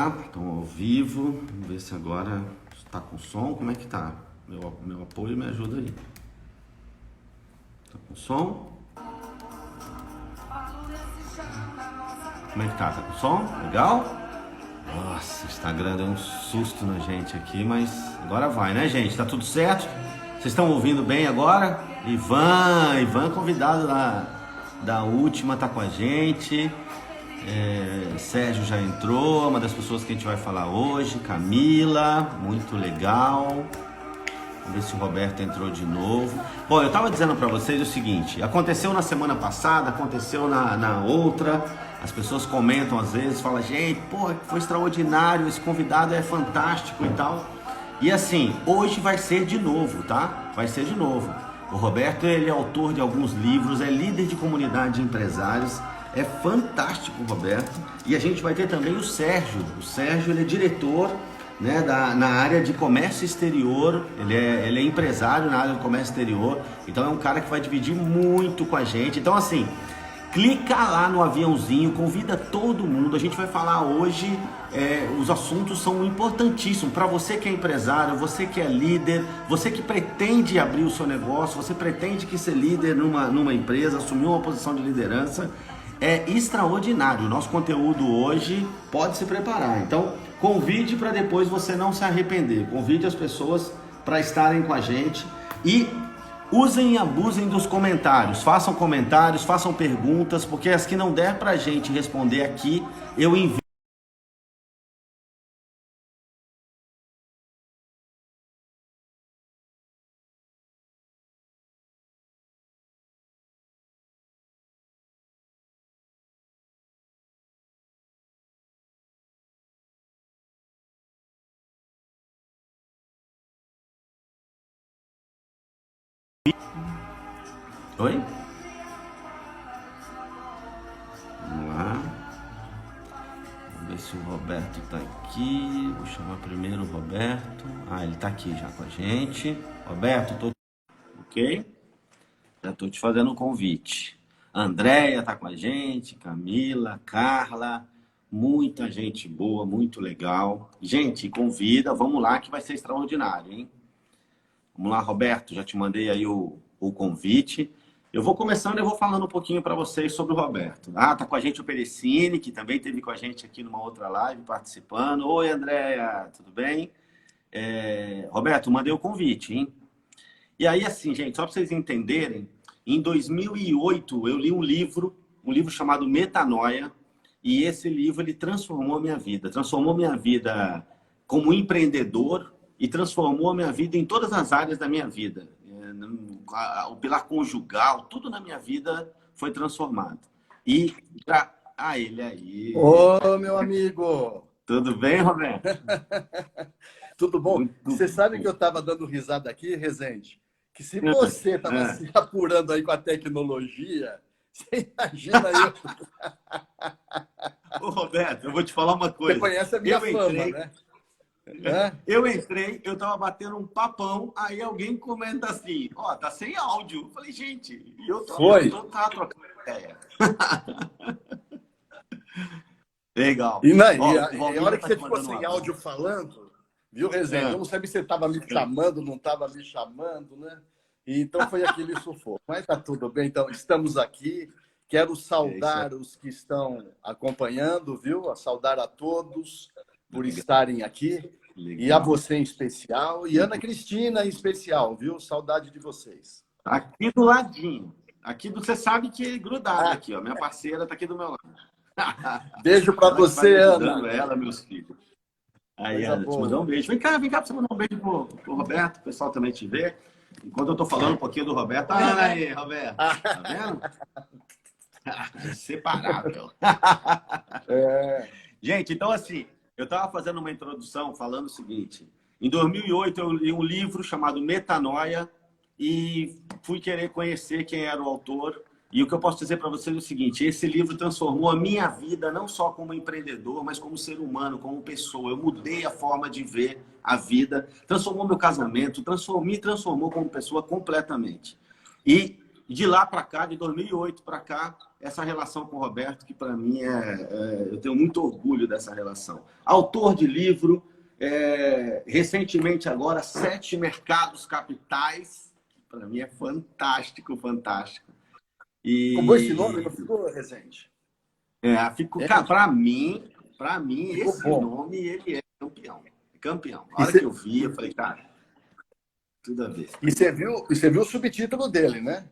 lá, estão ao vivo. Vamos ver se agora está com som. Como é que tá? Meu apoio me ajuda aí. Tá com som? Como é que tá? Tá com som? Legal? Nossa, o Instagram deu um susto na gente aqui, mas agora vai, né, gente? Tá tudo certo? Vocês estão ouvindo bem agora? Ivan convidado da última, tá com a gente. Sérgio já entrou, uma das pessoas que a gente vai falar hoje. Camila, muito legal. Vamos ver se o Roberto entrou de novo. Bom, eu tava dizendo para vocês o seguinte: aconteceu na semana passada, aconteceu na outra. As pessoas comentam às vezes, falam, gente, pô, foi extraordinário, esse convidado é fantástico e tal. E assim, hoje vai ser de novo, tá? Vai ser de novo. O Roberto, ele é autor de alguns livros, é líder de comunidade de empresários. É fantástico, Roberto. E a gente vai ter também o Sérgio. O Sérgio, ele é diretor, né, na área de comércio exterior. Ele é empresário na área de comércio exterior. Então é um cara que vai dividir muito com a gente. Então assim, clica lá no aviãozinho, convida todo mundo. A gente vai falar hoje, os assuntos são importantíssimos para você que é empresário, você que é líder, você que pretende abrir o seu negócio, você pretende que ser líder numa empresa, assumir uma posição de liderança. É extraordinário. O nosso conteúdo hoje, pode se preparar. Então, convide para depois você não se arrepender. Convide as pessoas para estarem com a gente e usem e abusem dos comentários. Façam comentários, façam perguntas, porque as que não der para a gente responder aqui, eu envio. Oi? Vamos lá. Vamos ver se o Roberto tá aqui. Vou chamar primeiro o Roberto. Ah, ele tá aqui já com a gente. Roberto, tô... ok? Já tô te fazendo um convite. Andréia tá com a gente, Camila, Carla, muita gente boa, muito legal. Gente, convida, vamos lá que vai ser extraordinário, hein? Vamos lá, Roberto, já te mandei aí o convite. Eu vou começando, eu vou falando um pouquinho para vocês sobre o Roberto. Ah, tá com a gente o Perecini, que também esteve com a gente aqui numa outra live participando. Oi, Andréia, tudo bem? Roberto, mandei o convite, hein? E aí, assim, gente, só para vocês entenderem, em 2008 eu li um livro chamado Metanoia, e esse livro ele transformou minha vida como empreendedor e transformou a minha vida em todas as áreas da minha vida. O pilar conjugal, tudo na minha vida foi transformado. E já... Ah, ele aí. Ô, meu amigo! Tudo bem, Roberto? Tudo bom? Muito Você sabe que bom. eu estava dando risada aqui, Rezende? Que se você estava se apurando aí com a tecnologia, você imagina eu. Ô, Roberto, eu vou te falar uma Você coisa. conhece a minha fama, né? Eu entrei, eu tava batendo um papão, aí alguém comenta assim, ó, tá sem áudio. Eu falei, gente, e eu tava trocando ideia. Legal. E, não, Ó, e o a Valmir hora já que tá você te ficou mandando um sem abraço. áudio falando, viu, Rezende? Eu não sabia se você estava me chamando, não estava me chamando, né? E então foi aquele sufoco. Mas tá tudo bem, então estamos aqui. Quero Isso aí. saudar os que estão acompanhando, viu? Saudar a todos por Legal. estarem aqui. E a Legal. você em especial. E Ana Cristina em especial, viu? Saudade de vocês. Aqui do ladinho. Aqui você sabe que é grudado aqui, ó. Minha parceira tá aqui do meu lado. Beijo para Ela que vai me você, ajudando, Ana. ela, meus filhos. Aí, Coisa Ana, te mandar um boa. beijo. Vem cá pra você mandar um beijo pro Roberto, o pessoal também te vê. Enquanto eu tô falando um pouquinho do Roberto, olha aí, Roberto. Tá vendo? Inseparável. Gente, então assim, eu estava fazendo uma introdução falando o seguinte. Em 2008 eu li um livro chamado Metanoia e fui querer conhecer quem era o autor. E o que eu posso dizer para vocês é o seguinte, esse livro transformou a minha vida não só como empreendedor, mas como ser humano, como pessoa. Eu mudei a forma de ver a vida, transformou meu casamento, me transformou como pessoa completamente. E E de lá para cá, de 2008 para cá, essa relação com o Roberto, que para mim eu tenho muito orgulho dessa relação. Autor de livro, recentemente agora, 7 Mercados Capitais, para mim é fantástico, fantástico. Como esse nome não ficou, Rezende? Para mim, ficou esse bom. nome, ele é campeão. Campeão. A hora que eu vi, eu falei, cara, tudo a ver. E você viu o subtítulo dele, né?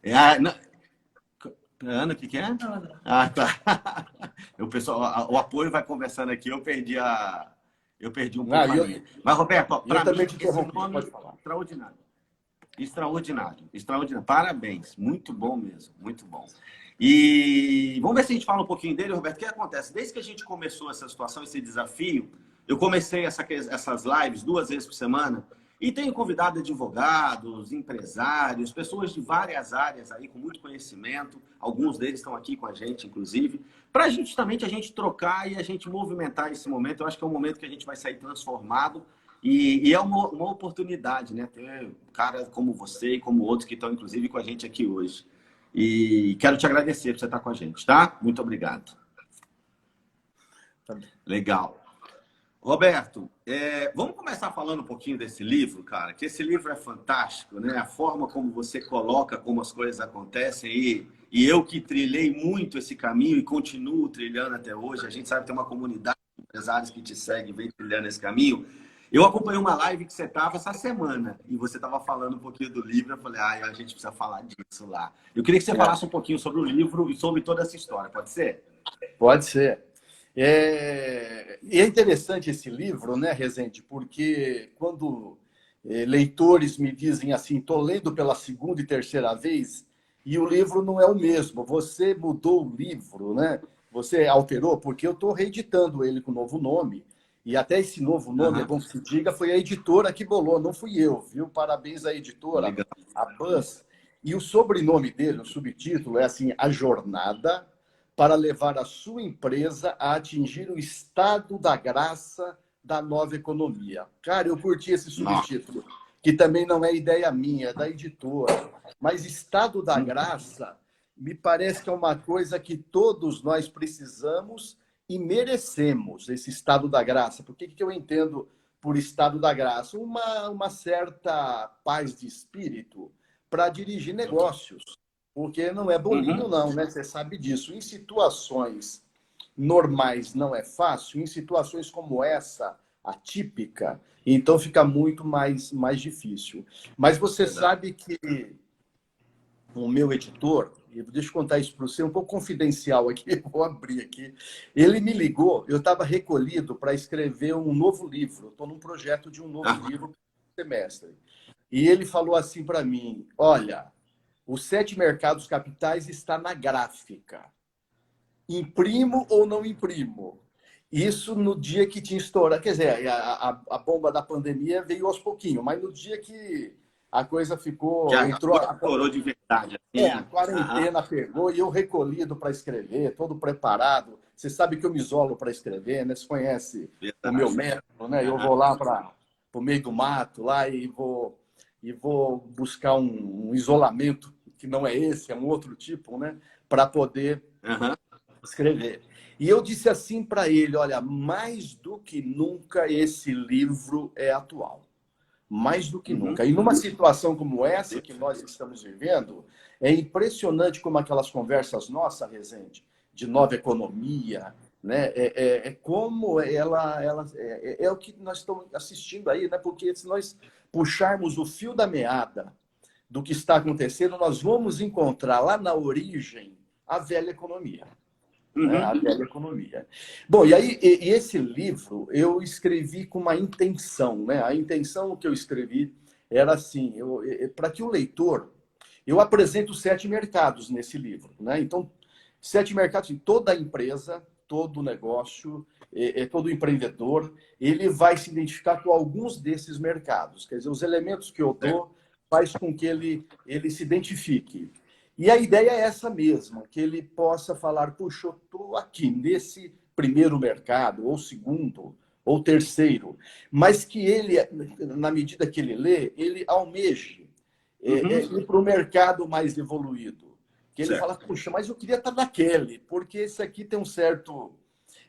Ana, o que é? Ah, tá. O apoio vai conversando aqui, eu perdi um pouco a linha. Mas, Roberto, para mim, esse nome é extraordinário. Extraordinário, extraordinário. Parabéns, muito bom mesmo, muito bom. E vamos ver se a gente fala um pouquinho dele, Roberto. O que acontece? Desde que a gente começou essa situação, esse desafio, eu comecei essas lives 2 vezes por semana e tenho convidado advogados, empresários, pessoas de várias áreas aí com muito conhecimento. Alguns deles estão aqui com a gente, inclusive, para justamente a gente trocar e a gente movimentar esse momento. Eu acho que é um momento que a gente vai sair transformado. E é uma oportunidade, né? Ter um cara como você e como outros que estão, inclusive, com a gente aqui hoje. E quero te agradecer por você estar com a gente, tá? Muito obrigado. Legal. Roberto, vamos começar falando um pouquinho desse livro, cara, que esse livro é fantástico, né? A forma como você coloca como as coisas acontecem e eu que trilhei muito esse caminho e continuo trilhando até hoje. A gente sabe que tem uma comunidade de empresários que te segue e vem trilhando esse caminho. Eu acompanhei uma live que você estava essa semana e você estava falando um pouquinho do livro. Eu falei, a gente precisa falar disso lá. Eu queria que você falasse um pouquinho sobre o livro e sobre toda essa história. Pode ser? Pode ser. E é interessante esse livro, né, Rezende? Porque quando leitores me dizem assim, estou lendo pela 2ª e 3ª vez e o livro não é o mesmo. Você mudou o livro, né? Você alterou, porque eu estou reeditando ele com novo nome. E até esse novo nome, é bom que se diga, foi a editora que bolou, não fui eu, viu? Parabéns à editora, legal. A Buzz. E o sobrenome dele, o subtítulo, é assim, A Jornada para levar a sua empresa a atingir o estado da graça da nova economia. Cara, eu curti esse subtítulo, que também não é ideia minha, é da editora. Mas estado da graça me parece que é uma coisa que todos nós precisamos e merecemos, esse estado da graça. Por que eu entendo por estado da graça? Uma certa paz de espírito para dirigir negócios. Porque não é bolinho, não, né? Você sabe disso. Em situações normais não é fácil, em situações como essa, atípica, então fica muito mais difícil. Mas você sabe que o meu editor, deixa eu contar isso para você, um pouco confidencial aqui, vou abrir aqui. Ele me ligou, eu estava recolhido para escrever um novo livro. Estou num projeto de um novo livro para o semestre. E ele falou assim para mim, olha, os 7 Mercados Capitais está na gráfica. Imprimo ou não imprimo? Isso no dia que tinha estourado. Quer dizer, a bomba da pandemia veio aos pouquinhos, mas no dia que a coisa ficou... Estourou de verdade. Assim. A quarentena pegou e eu recolhido para escrever, todo preparado. Você sabe que eu me isolo para escrever, né? Você conhece o meu método, né? Eu vou lá para o meio do mato lá e vou buscar um isolamento que não é esse, é um outro tipo, né? Para poder escrever. E eu disse assim para ele, olha, mais do que nunca esse livro é atual. Mais do que nunca. E numa situação como essa que nós estamos vivendo, é impressionante como aquelas conversas nossas, Rezende, de nova economia, né? Como ela é o que nós estamos assistindo aí, né? Porque se nós puxarmos o fio da meada do que está acontecendo, nós vamos encontrar lá na origem a velha economia. Né? A velha economia. Bom, e aí esse livro eu escrevi com uma intenção, né? A intenção que eu escrevi era assim, para que o leitor... Eu apresento 7 mercados nesse livro, né? Então, 7 mercados, toda empresa, todo negócio, todo empreendedor, ele vai se identificar com alguns desses mercados. Quer dizer, os elementos que eu dou faz com que ele se identifique. E a ideia é essa mesma, que ele possa falar, puxa, eu estou aqui nesse primeiro mercado, ou segundo, ou terceiro, mas que ele, na medida que ele lê, ele almeje e para o mercado mais evoluído. Que ele Certo. fala, puxa, mas eu queria estar naquele, porque esse aqui tem um certo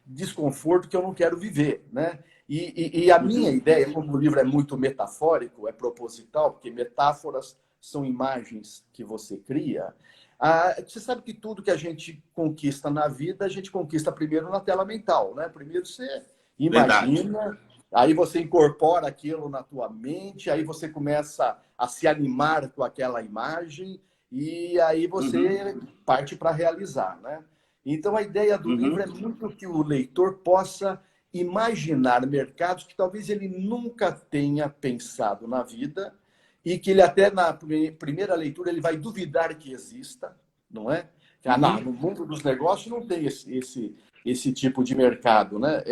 desconforto que eu não quero viver, né? E a minha ideia, como o livro é muito metafórico, é proposital, porque metáforas são imagens que você cria. Você sabe que tudo que a gente conquista na vida, a gente conquista primeiro na tela mental, né? Primeiro você imagina, Verdade. aí você incorpora aquilo na tua mente, aí você começa a se animar com aquela imagem e aí você parte para realizar, né? Então, a ideia do livro é muito que o leitor possa imaginar mercados que talvez ele nunca tenha pensado na vida e que ele até na primeira leitura ele vai duvidar que exista, não é? Não, no mundo dos negócios não tem esse tipo de mercado, né?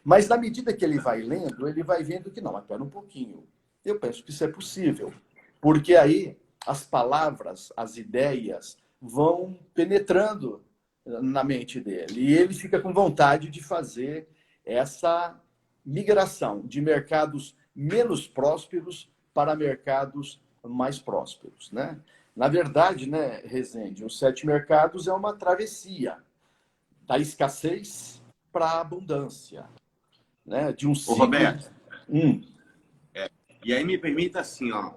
Mas na medida que ele vai lendo, ele vai vendo que não, espera um pouquinho. Eu penso que isso é possível, porque aí as palavras, as ideias vão penetrando na mente dele. E ele fica com vontade de fazer essa migração de mercados menos prósperos para mercados mais prósperos, né? Na verdade, né, Rezende, os 7 mercados é uma travessia da escassez para a abundância, né? De um Ô, ciclo. Roberto, e aí me permita assim, ó,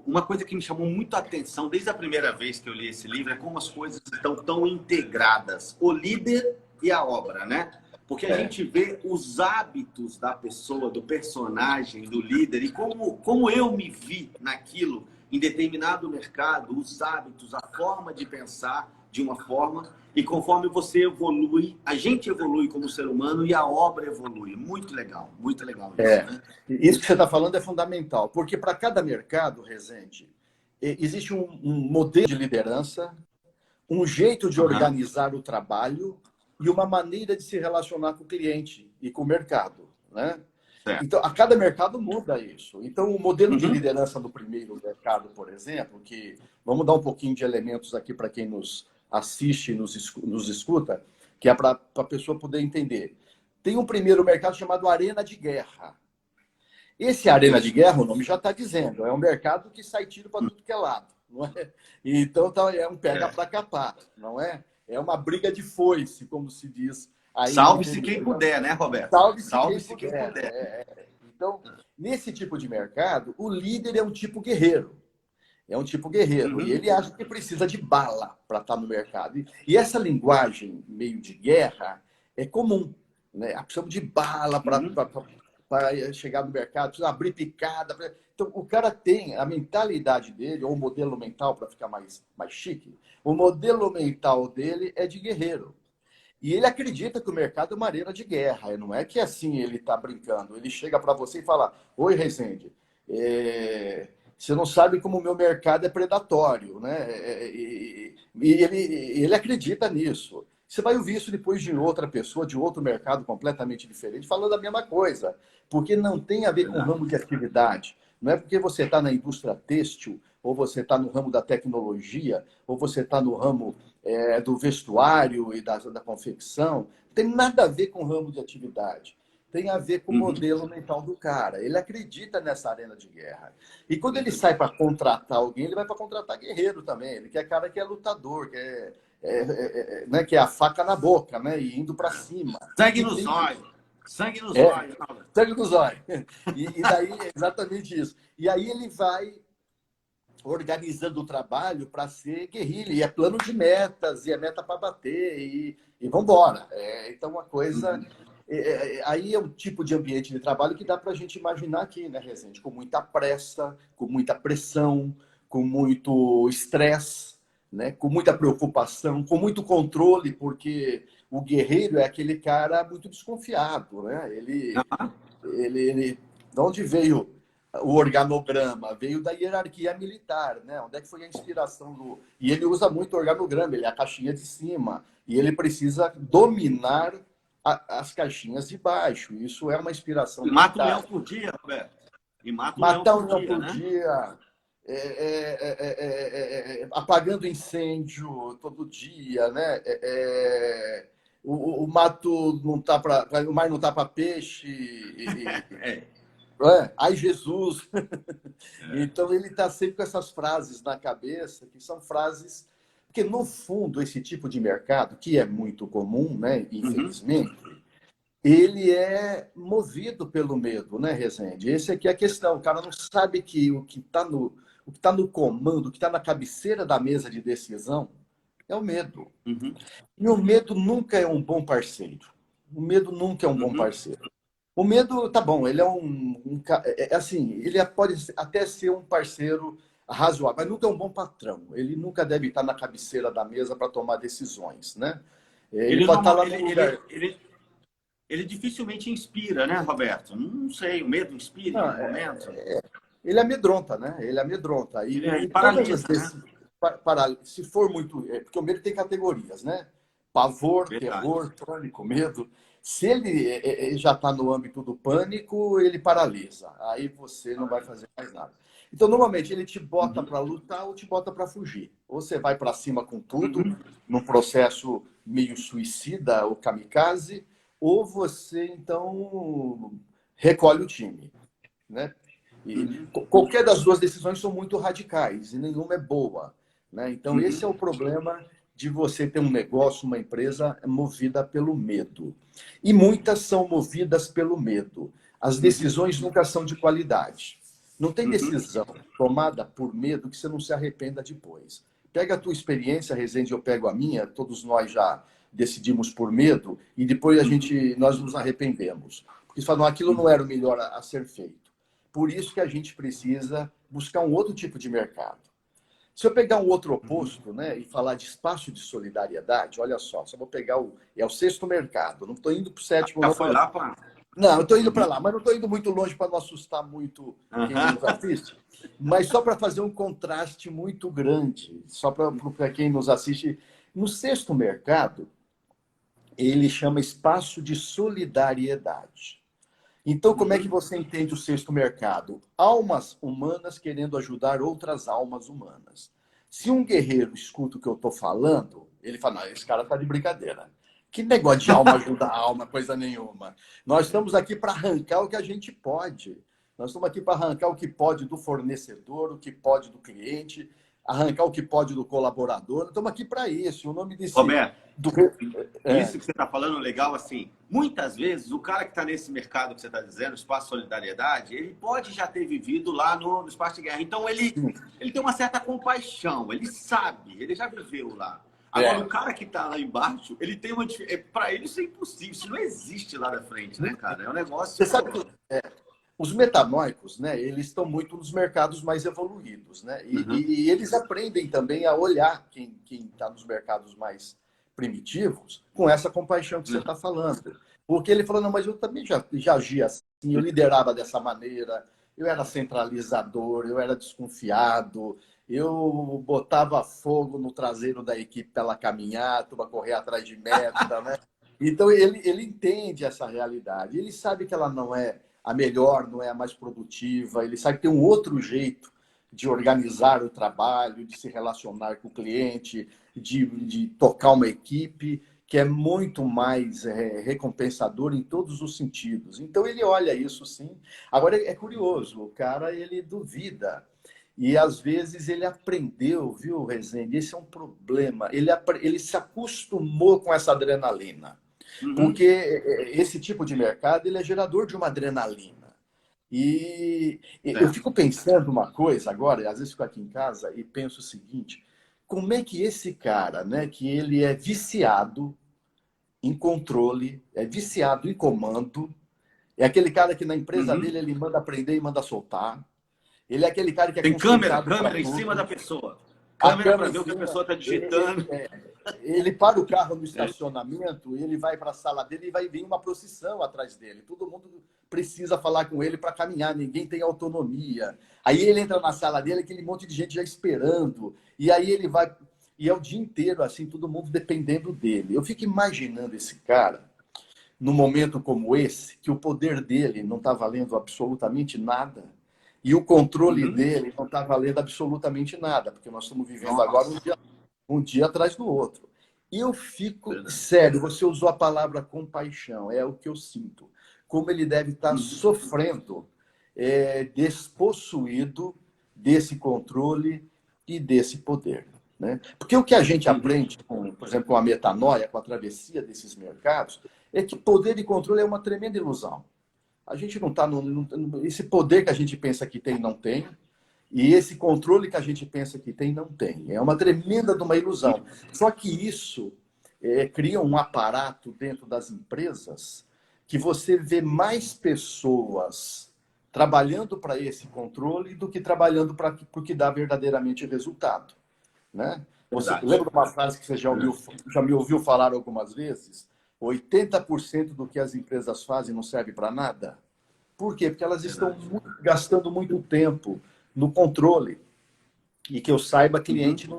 uma coisa que me chamou muito a atenção desde a primeira vez que eu li esse livro é como as coisas estão tão integradas, o líder e a obra, né? Porque a gente vê os hábitos da pessoa, do personagem, do líder, e como eu me vi naquilo, em determinado mercado, os hábitos, a forma de pensar de uma forma, e conforme você evolui, a gente evolui como ser humano e a obra evolui. Muito legal isso, né? Isso que você está falando é fundamental, porque para cada mercado, Rezende, existe um modelo de liderança, um jeito de organizar o trabalho e uma maneira de se relacionar com o cliente e com o mercado, né? Certo. Então, a cada mercado muda isso. Então, o modelo de liderança do primeiro mercado, por exemplo, que vamos dar um pouquinho de elementos aqui para quem nos assiste e nos escuta, que é para a pessoa poder entender. Tem um primeiro mercado chamado arena de guerra. Esse arena de guerra, o nome já está dizendo, é um mercado que sai tiro para tudo que é lado, não é? Então é um pega para capar, não é? É uma briga de foice, como se diz aí no Salve-se interior. quem puder, né, Roberto? Salve-se quem puder. Então, nesse tipo de mercado, o líder é um tipo guerreiro. É um tipo guerreiro. E ele acha que precisa de bala para estar no mercado. E essa linguagem meio de guerra é comum, né? Precisamos de bala para chegar no mercado, precisa abrir picada. Então, o cara tem a mentalidade dele, ou o modelo mental, para ficar mais chique, o modelo mental dele é de guerreiro. E ele acredita que o mercado é uma arena de guerra. Não é que assim ele está brincando. Ele chega para você e fala: Oi, Rezende, você não sabe como o meu mercado é predatório, né? E ele acredita nisso. Você vai ouvir isso depois de outra pessoa, de outro mercado completamente diferente, falando a mesma coisa, porque não tem a ver com o ramo de atividade. Não é porque você está na indústria têxtil, ou você está no ramo da tecnologia, ou você está no ramo do vestuário e da confecção. Não tem nada a ver com o ramo de atividade. Tem a ver com o modelo mental do cara. Ele acredita nessa arena de guerra. E quando ele sai para contratar alguém, ele vai para contratar guerreiro também. Ele quer cara que é lutador, né, que é a faca na boca, né, e indo para cima. Sangue nos olhos. Sangue nos olhos. Sangue nos olhos. E daí é exatamente isso. E aí ele vai organizando o trabalho para ser guerrilha. E é plano de metas, e é meta para bater, e vamos embora. Então, uma coisa... Aí é um tipo de ambiente de trabalho que dá para a gente imaginar aqui, né, Rezende? Com muita pressa, com muita pressão, com muito estresse, né? Com muita preocupação, com muito controle, porque o guerreiro é aquele cara muito desconfiado, né? De onde veio o organograma? Veio da hierarquia militar, né? Onde é que foi a inspiração do... E ele usa muito o organograma, ele é a caixinha de cima, e ele precisa dominar as caixinhas de baixo. Isso é uma inspiração militar. Mata um leão por dia, Roberto. E matar um leão por dia, apagando incêndio todo dia, né? O mato não tá para, o mar não tá para peixe. Ai, Jesus! É. Então, ele está sempre com essas frases na cabeça, que são frases... Porque, no fundo, esse tipo de mercado, que é muito comum, né, Uhum. infelizmente, ele é movido pelo medo, né, Rezende? Esse aqui é a questão. O cara não sabe que o que tá no comando, o que está na cabeceira da mesa de decisão é o medo. Uhum. E o medo nunca é um bom parceiro. O medo nunca é um bom Uhum. parceiro. O medo, tá bom, ele é assim, ele pode até ser um parceiro razoável, mas nunca é um bom patrão. Ele nunca deve estar na cabeceira da mesa para tomar decisões, né? Ele Ele, pode estar normal, lá no lugar. ele dificilmente inspira, né, Roberto? Não sei, o medo inspira em Não, algum momento? ele amedronta, né? Ele amedronta. Ele E todas as paralisa, né? vezes, se for muito. Porque o medo tem categorias, né? Pavor, Verdade. terror, pânico, medo. Se ele já está no âmbito do pânico, ele paralisa. Aí você não vai fazer mais nada. Então, normalmente, ele te bota Uhum. para lutar ou te bota para fugir. Ou você vai para cima com tudo, Uhum. num processo meio suicida ou kamikaze, ou você, então, recolhe o time, né? E Uhum. qualquer das duas decisões são muito radicais e nenhuma é boa, né? Então, esse é o Uhum. problema de você ter um negócio, uma empresa movida pelo medo. E muitas são movidas pelo medo. As Uhum. decisões nunca são de qualidade. Não tem Uhum. decisão tomada por medo que você não se arrependa depois. Pega a tua experiência, Rezende, eu pego a minha, todos nós já decidimos por medo e depois Uhum. nós nos arrependemos. Porque você fala, não, aquilo não Uhum. era o melhor a ser feito. Por isso que a gente precisa buscar um outro tipo de mercado. Se eu pegar um outro Uhum. oposto, né, e falar de espaço de solidariedade, olha só vou pegar é o sexto mercado, não estou indo para o sétimo, Já não, foi lá para. não, eu estou indo para Uhum. lá, mas não estou indo muito longe para não assustar muito quem Aham. nos assiste, mas só para fazer um contraste muito grande, só para quem nos assiste. No sexto mercado, ele chama espaço de solidariedade. Então, como é que Uhum. você entende o sexto mercado? Almas humanas querendo ajudar outras almas humanas. Se um guerreiro escuta o que eu estou falando, ele fala: não, esse cara está de brincadeira. Que negócio de alma ajuda a alma, coisa nenhuma. Nós estamos aqui para arrancar o que a gente pode. Nós estamos aqui para arrancar o que pode do fornecedor, o que pode do cliente, arrancar o que pode do colaborador. Estamos aqui para isso. O nome desse. Roberto, Do, isso é, que você está falando legal, assim, muitas vezes o cara que está nesse mercado que você está dizendo, espaço de solidariedade, ele pode já ter vivido lá no espaço de guerra. Então ele tem uma certa compaixão, ele sabe, ele já viveu lá. Agora, o é, cara que está lá embaixo, ele tem uma. Para ele isso é impossível, isso não existe lá na frente, né, cara? É um você negócio. sabe que os metanóicos, né, eles estão muito nos mercados mais evoluídos, né? Uhum. E eles aprendem também a olhar quem está nos mercados mais primitivos com essa compaixão que você está falando. Porque ele falou, não, mas eu também já agia assim, eu liderava dessa maneira, eu era centralizador, eu era desconfiado, eu botava fogo no traseiro da equipe para ela caminhar, para correr atrás de meta, né? Então ele entende essa realidade, ele sabe que ela não é a melhor, não é a mais produtiva. Ele sabe que tem um outro jeito de organizar o trabalho, de se relacionar com o cliente, de tocar uma equipe, que é muito mais recompensador em todos os sentidos. Então ele olha isso sim. Agora é curioso, o cara ele duvida. E às vezes ele aprendeu, viu, Rezende? Esse é um problema. Ele se acostumou com essa adrenalina. Uhum. Porque esse tipo de mercado ele é gerador de uma adrenalina. E eu Certo. fico pensando uma coisa agora, às vezes fico aqui em casa e penso o seguinte: como é que esse cara, né, que ele é viciado em controle, é viciado em comando, é aquele cara que na empresa Uhum. dele ele manda aprender e manda soltar, ele é aquele cara que é Tem câmera, consultado para câmera em cima da tudo, pessoa. a Câmera para câmera em ver o que a cima, pessoa está digitando. ele para o carro no É. estacionamento, ele vai para a sala dele e vai vir uma procissão atrás dele. Todo mundo precisa falar com ele para caminhar, ninguém tem autonomia. Aí ele entra na sala dele, aquele monte de gente já esperando. E aí ele vai. E é o dia inteiro assim, todo mundo dependendo dele. Eu fico imaginando esse cara, num momento como esse, que o poder dele não está valendo absolutamente nada. E o controle Uhum. dele não está valendo absolutamente nada, porque nós estamos vivendo agora Nossa, um dia atrás do outro. E eu fico verdade. sério, você usou a palavra compaixão, é o que eu sinto. Como ele deve estar Uhum. sofrendo despossuído desse controle e desse poder. Né? Porque o que a gente aprende, por exemplo, com a metanoia, com a travessia desses mercados, é que poder e controle é uma tremenda ilusão. A gente não está esse poder que a gente pensa que tem, não tem. E esse controle que a gente pensa que tem, não tem. É uma tremenda de uma ilusão. Só que isso cria um aparato dentro das empresas que você vê mais pessoas trabalhando para esse controle do que trabalhando para o que dá verdadeiramente resultado. Né? Você lembra de uma frase que você já me ouviu falar algumas vezes? 80% do que as empresas fazem não serve para nada. Por quê? Porque elas estão gastando muito tempo no controle. E que eu saiba, cliente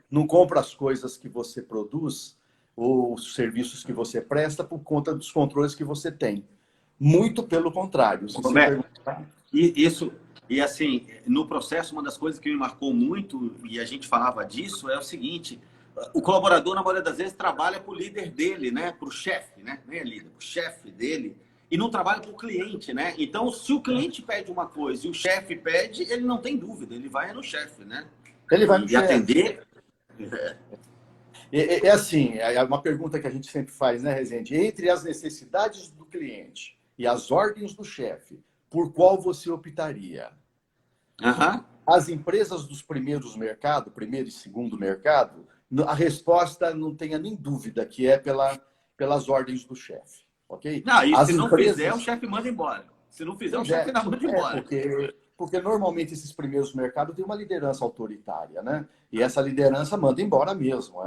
não compra as coisas que você produz ou os serviços que você presta por conta dos controles que você tem. Muito pelo contrário. Se você perguntar... E assim, no processo, uma das coisas que me marcou muito, e a gente falava disso, é o seguinte: o colaborador, na maioria das vezes, trabalha para o líder dele, né? Para o chefe, né? Nem é líder, para o chefe dele, e não trabalha para o cliente, né? Então, se o cliente pede uma coisa e o chefe pede, ele não tem dúvida, ele vai no chefe, né? Ele vai no chefe. Atender. É assim, é uma pergunta que a gente sempre faz, né, Rezende? Entre as necessidades do cliente e as ordens do chefe, por qual você optaria? As empresas dos primeiros mercados, primeiro e segundo mercado, a resposta não tenha nem dúvida que é pelas ordens do chefe, ok? Não, e se não fizer, o chefe manda embora. Se não fizer, o chefe ainda manda embora. Porque normalmente esses primeiros mercados têm uma liderança autoritária, né? E essa liderança manda embora mesmo.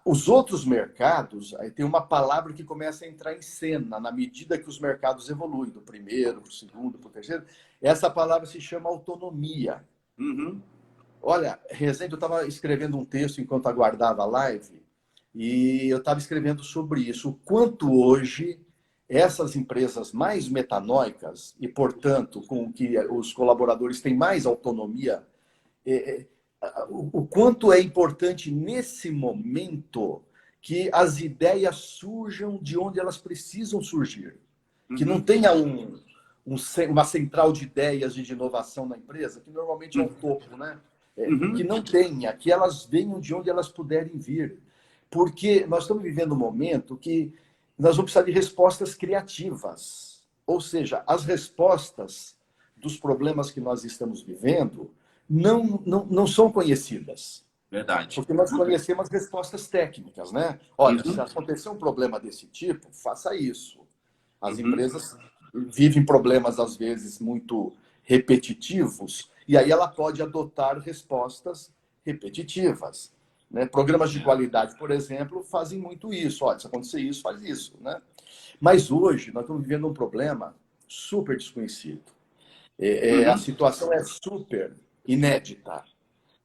Os outros mercados, aí tem uma palavra que começa a entrar em cena na medida que os mercados evoluem, do primeiro, para o segundo, para o terceiro. Essa palavra se chama autonomia. Olha, Rezende, eu estava escrevendo um texto enquanto aguardava a live, e eu estava escrevendo sobre isso. O quanto hoje essas empresas mais metanóicas, e, portanto, com que os colaboradores têm mais autonomia, o quanto é importante nesse momento que as ideias surjam de onde elas precisam surgir. Que não tenha uma central de ideias e de inovação na empresa, que normalmente é o topo, né? Que não tenha, que elas venham de onde elas puderem vir. Porque nós estamos vivendo um momento que nós vamos precisar de respostas criativas. Ou seja, as respostas dos problemas que nós estamos vivendo não são conhecidas. Verdade. Porque nós conhecemos respostas técnicas, né? Olha, se acontecer um problema desse tipo, faça isso. As empresas vivem problemas, às vezes, muito repetitivos, e aí ela pode adotar respostas repetitivas. Né? Programas de qualidade, por exemplo, fazem muito isso. Olha, se acontecer isso, faz isso. Né? Mas hoje nós estamos vivendo um problema super desconhecido. A situação é super inédita.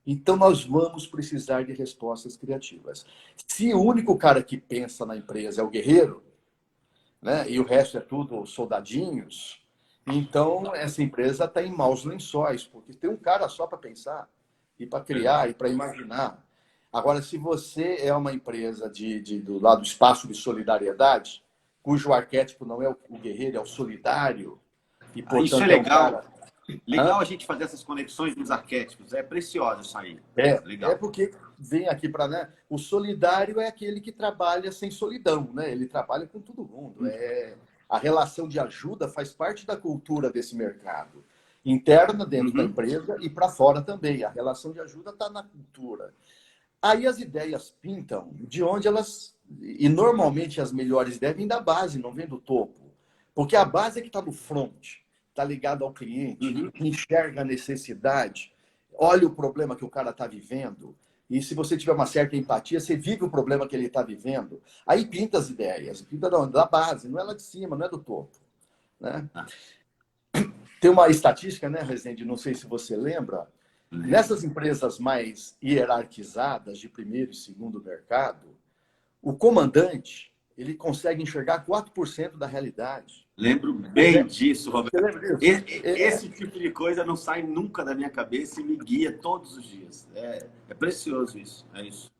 Então, nós vamos precisar de respostas criativas. Se o único cara que pensa na empresa é o guerreiro, né, e o resto é tudo soldadinhos, então essa empresa está em maus lençóis, porque tem um cara só para pensar, e para criar, e para imaginar. Agora, se você é uma empresa do lado do espaço de solidariedade, cujo arquétipo não é o guerreiro, é o solidário, e, portanto, isso é legal. É um cara... Legal a gente fazer essas conexões nos arquétipos. É precioso isso aí. Legal. É porque vem aqui para... Né? O solidário é aquele que trabalha sem solidão, né? Ele trabalha com todo mundo. A relação de ajuda faz parte da cultura desse mercado. Interna, dentro da empresa, e para fora também. A relação de ajuda está na cultura. Aí as ideias pintam de onde elas... E normalmente as melhores ideias vêm da base, não vêm do topo. Porque a base é que está no front. Está ligado ao cliente, enxerga a necessidade, olha o problema que o cara está vivendo, e se você tiver uma certa empatia, você vive o problema que ele está vivendo. Aí pinta as ideias, pinta da base, não é lá de cima, não é do topo. Né? Tem uma estatística, né, Rezende? Não sei se você lembra. Nessas empresas mais hierarquizadas, de primeiro e segundo mercado, o comandante ele consegue enxergar 4% da realidade. Lembro bem disso, Roberto. Você lembra disso? Esse tipo de coisa não sai nunca da minha cabeça e me guia todos os dias. É precioso isso, é isso.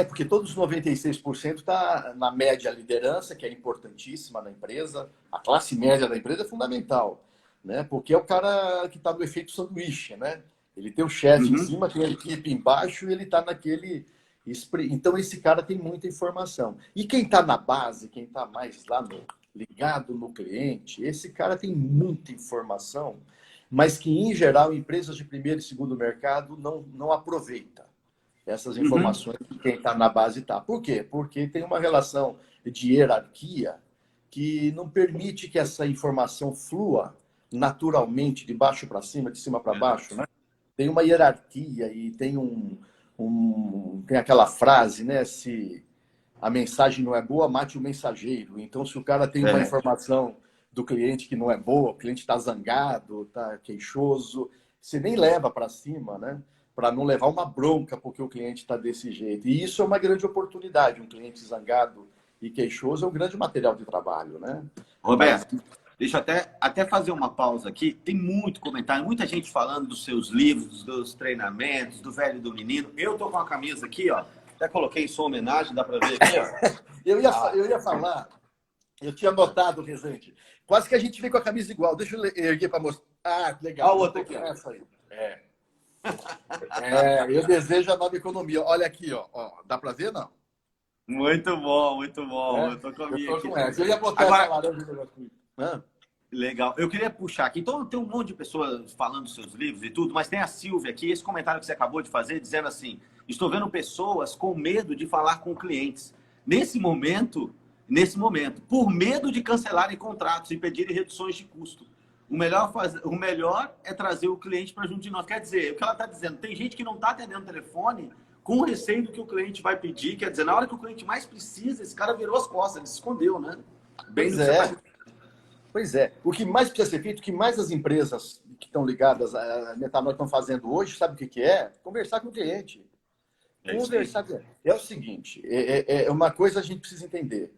Porque todos os 96% está na média liderança, que é importantíssima na empresa. A classe média da empresa é fundamental. né? Porque é o cara que está no efeito sanduíche, né? Ele tem o chefe em Uhum. cima, tem a equipe embaixo e ele está naquele... Então, esse cara tem muita informação. E quem está na base, quem está mais lá ligado no cliente, esse cara tem muita informação, mas que, em geral, empresas de primeiro e segundo mercado não aproveita essas Uhum. informações que quem está na base está. Por quê? Porque tem uma relação de hierarquia que não permite que essa informação flua naturalmente, de baixo para cima, de cima para baixo, né? Tem uma hierarquia e tem tem aquela frase, né? Se a mensagem não é boa, mate o mensageiro. Então, se o cara tem uma É. informação do cliente que não é boa, o cliente está zangado, está queixoso, você nem leva para cima, né? Para não levar uma bronca porque o cliente está desse jeito. E isso é uma grande oportunidade. Um cliente zangado e queixoso é um grande material de trabalho, né? Mas Roberto, deixa eu até fazer uma pausa aqui. Tem muito comentário, muita gente falando dos seus livros, dos seus treinamentos, do velho e do menino. Eu tô com a camisa aqui, ó. Até coloquei em sua homenagem, dá para ver aqui, ó. eu ia falar, eu tinha notado, Rezende, quase que a gente vem com a camisa igual. Deixa eu erguer para mostrar. Ah, Olha legal. o Eu outro tô aqui, com ó. essa aí. Eu desejo a nova economia. Olha aqui, ó. Dá para ver, não? Muito bom, muito bom. É, Eu tô com a eu minha tô aqui com essa. Eu também. ia botar essa Agora, laranja no negócio. Hã? legal. Eu queria puxar aqui. Então, tem um monte de pessoas falando dos seus livros e tudo, mas tem a Silvia aqui, esse comentário que você acabou de fazer, dizendo assim: estou vendo pessoas com medo de falar com clientes. Nesse momento, por medo de cancelarem contratos e pedirem reduções de custo. O melhor é trazer o cliente para junto de nós. Quer dizer, o que ela está dizendo, tem gente que não está atendendo o telefone com receio do que o cliente vai pedir. Quer dizer, na hora que o cliente mais precisa, esse cara virou as costas, ele se escondeu, né? Bem Pois do que você está é, dizendo. pois é. O que mais precisa ser feito, o que mais as empresas que estão ligadas à metanol estão fazendo hoje, sabe o que que é? Conversar com o cliente. É isso aí. Conversar com ele. É o seguinte, é uma coisa a gente precisa entender.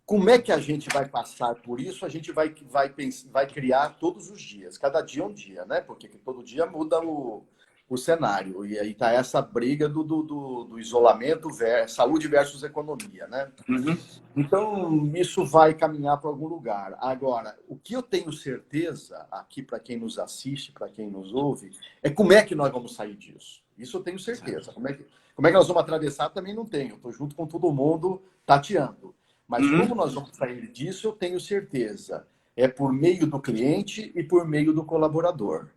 Como é que a gente vai passar por isso? A gente vai criar todos os dias. Cada dia é um dia, né? Porque todo dia muda o cenário. E aí está essa briga do isolamento, saúde versus economia, né? Uhum. Então, isso vai caminhar para algum lugar. Agora, o que eu tenho certeza, aqui para quem nos assiste, para quem nos ouve, é como é que nós vamos sair disso. Isso eu tenho certeza. Como é que nós vamos atravessar, também não tenho. Estou junto com todo mundo tateando. Mas como Uhum. nós vamos sair disso, eu tenho certeza. É por meio do cliente e por meio do colaborador.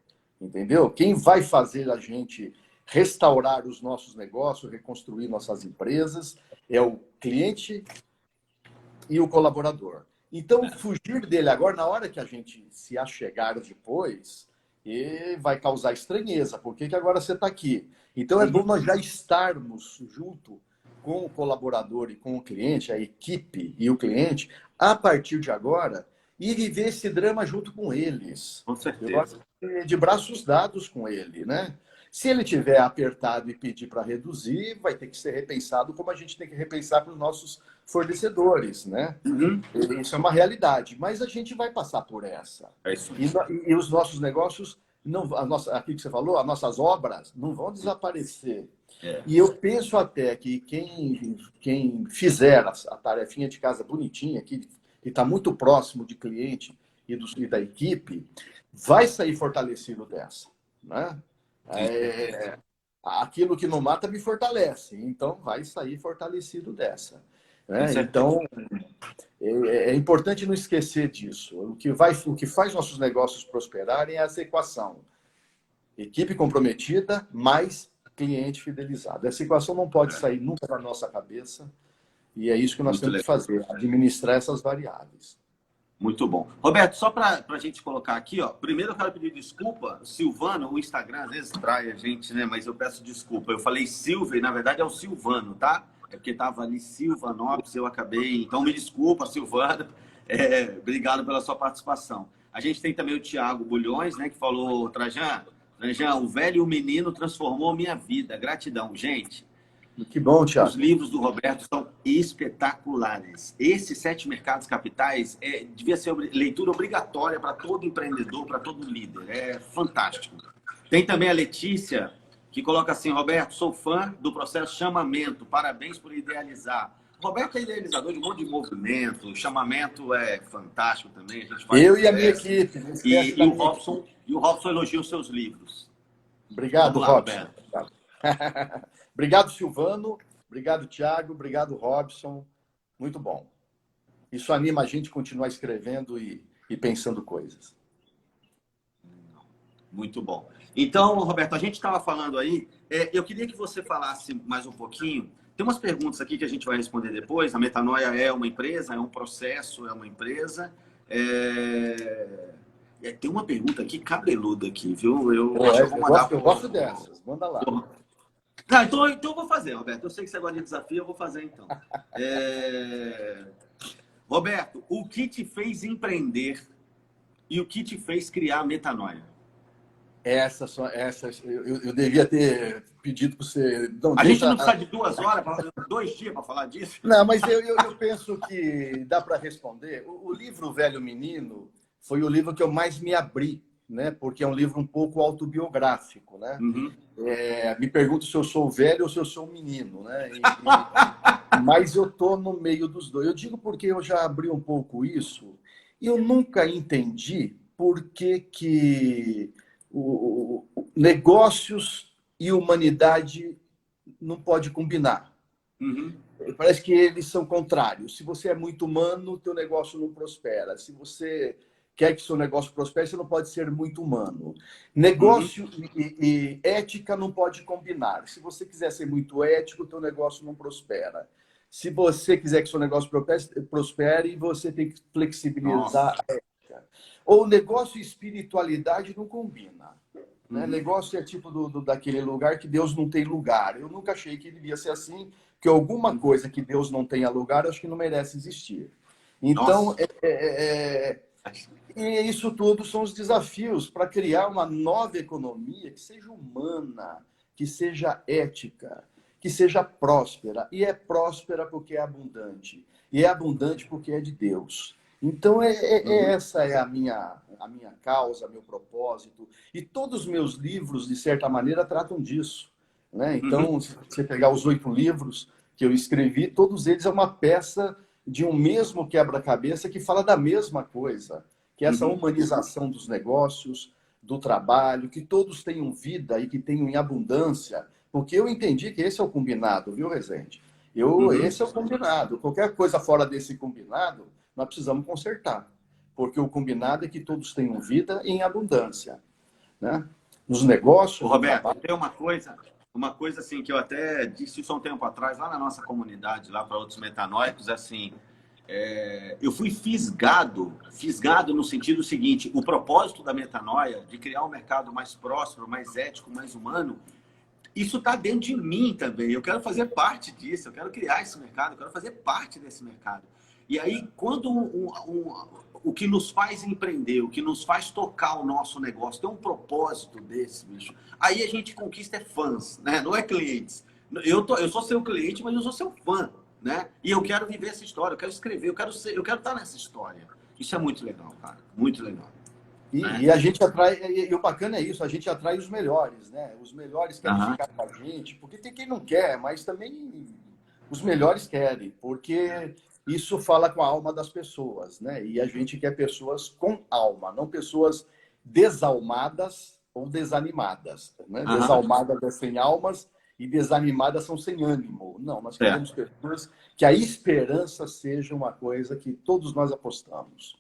Entendeu? Quem vai fazer a gente restaurar os nossos negócios, reconstruir nossas empresas, é o cliente e o colaborador. Então, fugir dele agora, na hora que a gente se achegar depois, e vai causar estranheza. Por que agora você está aqui? Então, é bom Uhum. nós já estarmos junto com o colaborador e com o cliente, a equipe e o cliente, a partir de agora, e viver esse drama junto com eles. Com Eu gosto certeza. de braços dados com ele, né? Se ele tiver apertado e pedir para reduzir, vai ter que ser repensado como a gente tem que repensar para os nossos fornecedores, né? Uhum. Isso é uma realidade, mas a gente vai passar por essa. É isso E, aí. e os nossos negócios, não, aquilo que você falou, as nossas obras não vão desaparecer. É. E eu penso até que quem fizer a tarefinha de casa bonitinha, que está muito próximo de cliente e da equipe, vai sair fortalecido dessa. Né? Tenho certeza. Aquilo que não mata me fortalece, então vai sair fortalecido dessa. Tenho Né? certeza. Então, é importante não esquecer disso. O que faz nossos negócios prosperarem é essa equação. Equipe comprometida, mais cliente fidelizado. Essa equação não pode É. sair nunca da nossa cabeça e é isso que nós Muito temos que legal. fazer, administrar essas variáveis. Muito bom. Roberto, só para a gente colocar aqui, ó. Primeiro eu quero pedir desculpa, Silvano, o Instagram às vezes trai a gente, né? Mas eu peço desculpa. Eu falei Silvia e na verdade é o Silvano, tá? É porque tava ali Silvanópolis, eu acabei. Então me desculpa, Silvano. Obrigado pela sua participação. A gente tem também o Tiago Bulhões, né? Que falou, Trajan, o velho e o menino transformou minha vida. Gratidão, gente. Que bom, Os Thiago. livros do Roberto são espetaculares. Esses 7 mercados capitais devia ser leitura obrigatória para todo empreendedor, para todo líder. É fantástico. Tem também a Letícia, que coloca assim: Roberto, sou fã do processo Chamamento. Parabéns por idealizar. Roberto é idealizador de um monte de movimento, o chamamento é fantástico também, a gente faz Eu e a minha sucesso. equipe. Não esquece E da o minha Robson, equipe. e o Robson elogia os seus livros. Obrigado, Vamos lá, Robson. Roberto. Obrigado, Silvano. Obrigado, Thiago. Obrigado, Robson. Muito bom. Isso anima a gente a continuar escrevendo e pensando coisas. Muito bom. Então, Roberto, a gente estava falando aí, eu queria que você falasse mais um pouquinho. Tem umas perguntas aqui que a gente vai responder depois. A Metanoia é uma empresa, é um processo, é uma empresa. Tem uma pergunta aqui cabeluda aqui, viu? Acho que eu vou mandar eu gosto dessas. Manda lá. Não, então eu vou fazer, Roberto. Eu sei que você gosta de desafio, eu vou fazer então. Roberto, o que te fez empreender e o que te fez criar a Metanoia? Essas eu devia ter pedido para você. Não, a gente não precisa de 2 horas, 2 dias para falar disso? Não, mas eu penso que dá para responder. O livro Velho Menino foi o livro que eu mais me abri, né? Porque é um livro um pouco autobiográfico, né? Uhum. Me pergunto se eu sou velho ou se eu sou um menino, né? Mas eu tô no meio dos dois. Eu digo porque eu já abri um pouco isso e eu nunca entendi por que negócios e humanidade não pode combinar. Uhum. Parece que eles são contrários. Se você é muito humano, teu negócio não prospera. Se você quer que seu negócio prospere, você não pode ser muito humano. Negócio e ética não pode combinar. Se você quiser ser muito ético, teu negócio não prospera. Se você quiser que seu negócio prospere, você tem que flexibilizar a ética. Ou negócio e espiritualidade não combina. Né? Negócio é tipo daquele lugar que Deus não tem lugar. Eu nunca achei que devia ser assim, que alguma coisa que Deus não tenha lugar, eu acho que não merece existir. Então, e isso tudo são os desafios para criar uma nova economia que seja humana, que seja ética, que seja próspera. E é próspera porque é abundante. E é abundante porque é de Deus. Então, essa é a minha causa, meu propósito. E todos os meus livros, de certa maneira, tratam disso. Né? Então, se você pegar os 8 livros que eu escrevi, todos eles é uma peça de um mesmo quebra-cabeça que fala da mesma coisa, que é essa humanização dos negócios, do trabalho, que todos tenham vida e que tenham em abundância, porque eu entendi que esse é o combinado, viu, Rezende? Esse é o combinado. Qualquer coisa fora desse combinado, nós precisamos consertar, porque o combinado é que todos tenham vida em abundância, né? Nos negócios, no Roberto, trabalho. tem uma coisa assim que eu até disse isso há um tempo atrás, lá na nossa comunidade, lá para outros metanóicos, assim, eu fui fisgado no sentido seguinte, o propósito da metanoia, de criar um mercado mais próspero, mais ético, mais humano, isso está dentro de mim também. Eu quero fazer parte disso, eu quero criar esse mercado, eu quero fazer parte desse mercado. E aí, quando o que nos faz empreender, o que nos faz tocar o nosso negócio, tem um propósito desse, bicho, aí a gente conquista fãs, né? Não é clientes. Eu sou seu cliente, mas eu sou seu fã, né? E eu quero viver essa história, eu quero escrever, eu quero estar nessa história. Isso é muito legal, cara, muito legal. E a gente atrai, e o bacana é isso, a gente atrai os melhores, né? Os melhores querem ficar com a gente, porque tem quem não quer, mas também os melhores querem, porque isso fala com a alma das pessoas, né? E a gente quer pessoas com alma, não pessoas desalmadas ou desanimadas, né? Desalmadas é sem almas e desanimadas são sem ânimo. Não, nós queremos pessoas que a esperança seja uma coisa que todos nós apostamos.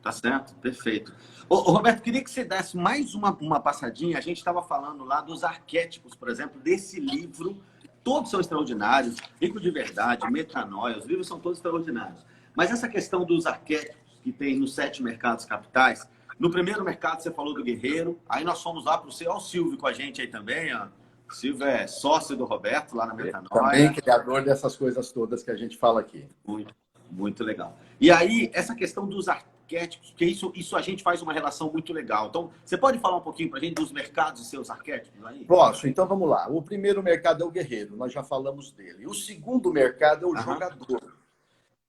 Tá certo, perfeito. Roberto, queria que você desse mais uma passadinha. A gente estava falando lá dos arquétipos, por exemplo, desse livro. Todos são extraordinários, Rico de Verdade, Metanoia, os livros são todos extraordinários. Mas essa questão dos arquétipos que tem nos 7 mercados capitais, no primeiro mercado você falou do guerreiro, aí nós fomos lá para o Olha o Silvio com a gente aí também, ó. O Silvio é sócio do Roberto lá na Metanoia. Também criador dessas coisas todas que a gente fala aqui. Muito, muito legal. E aí, essa questão dos arquétipos, que isso a gente faz uma relação muito legal. Então, você pode falar um pouquinho para a gente dos mercados e seus arquétipos aí? Posso, então vamos lá. O primeiro mercado é o guerreiro, nós já falamos dele. O segundo mercado é o jogador.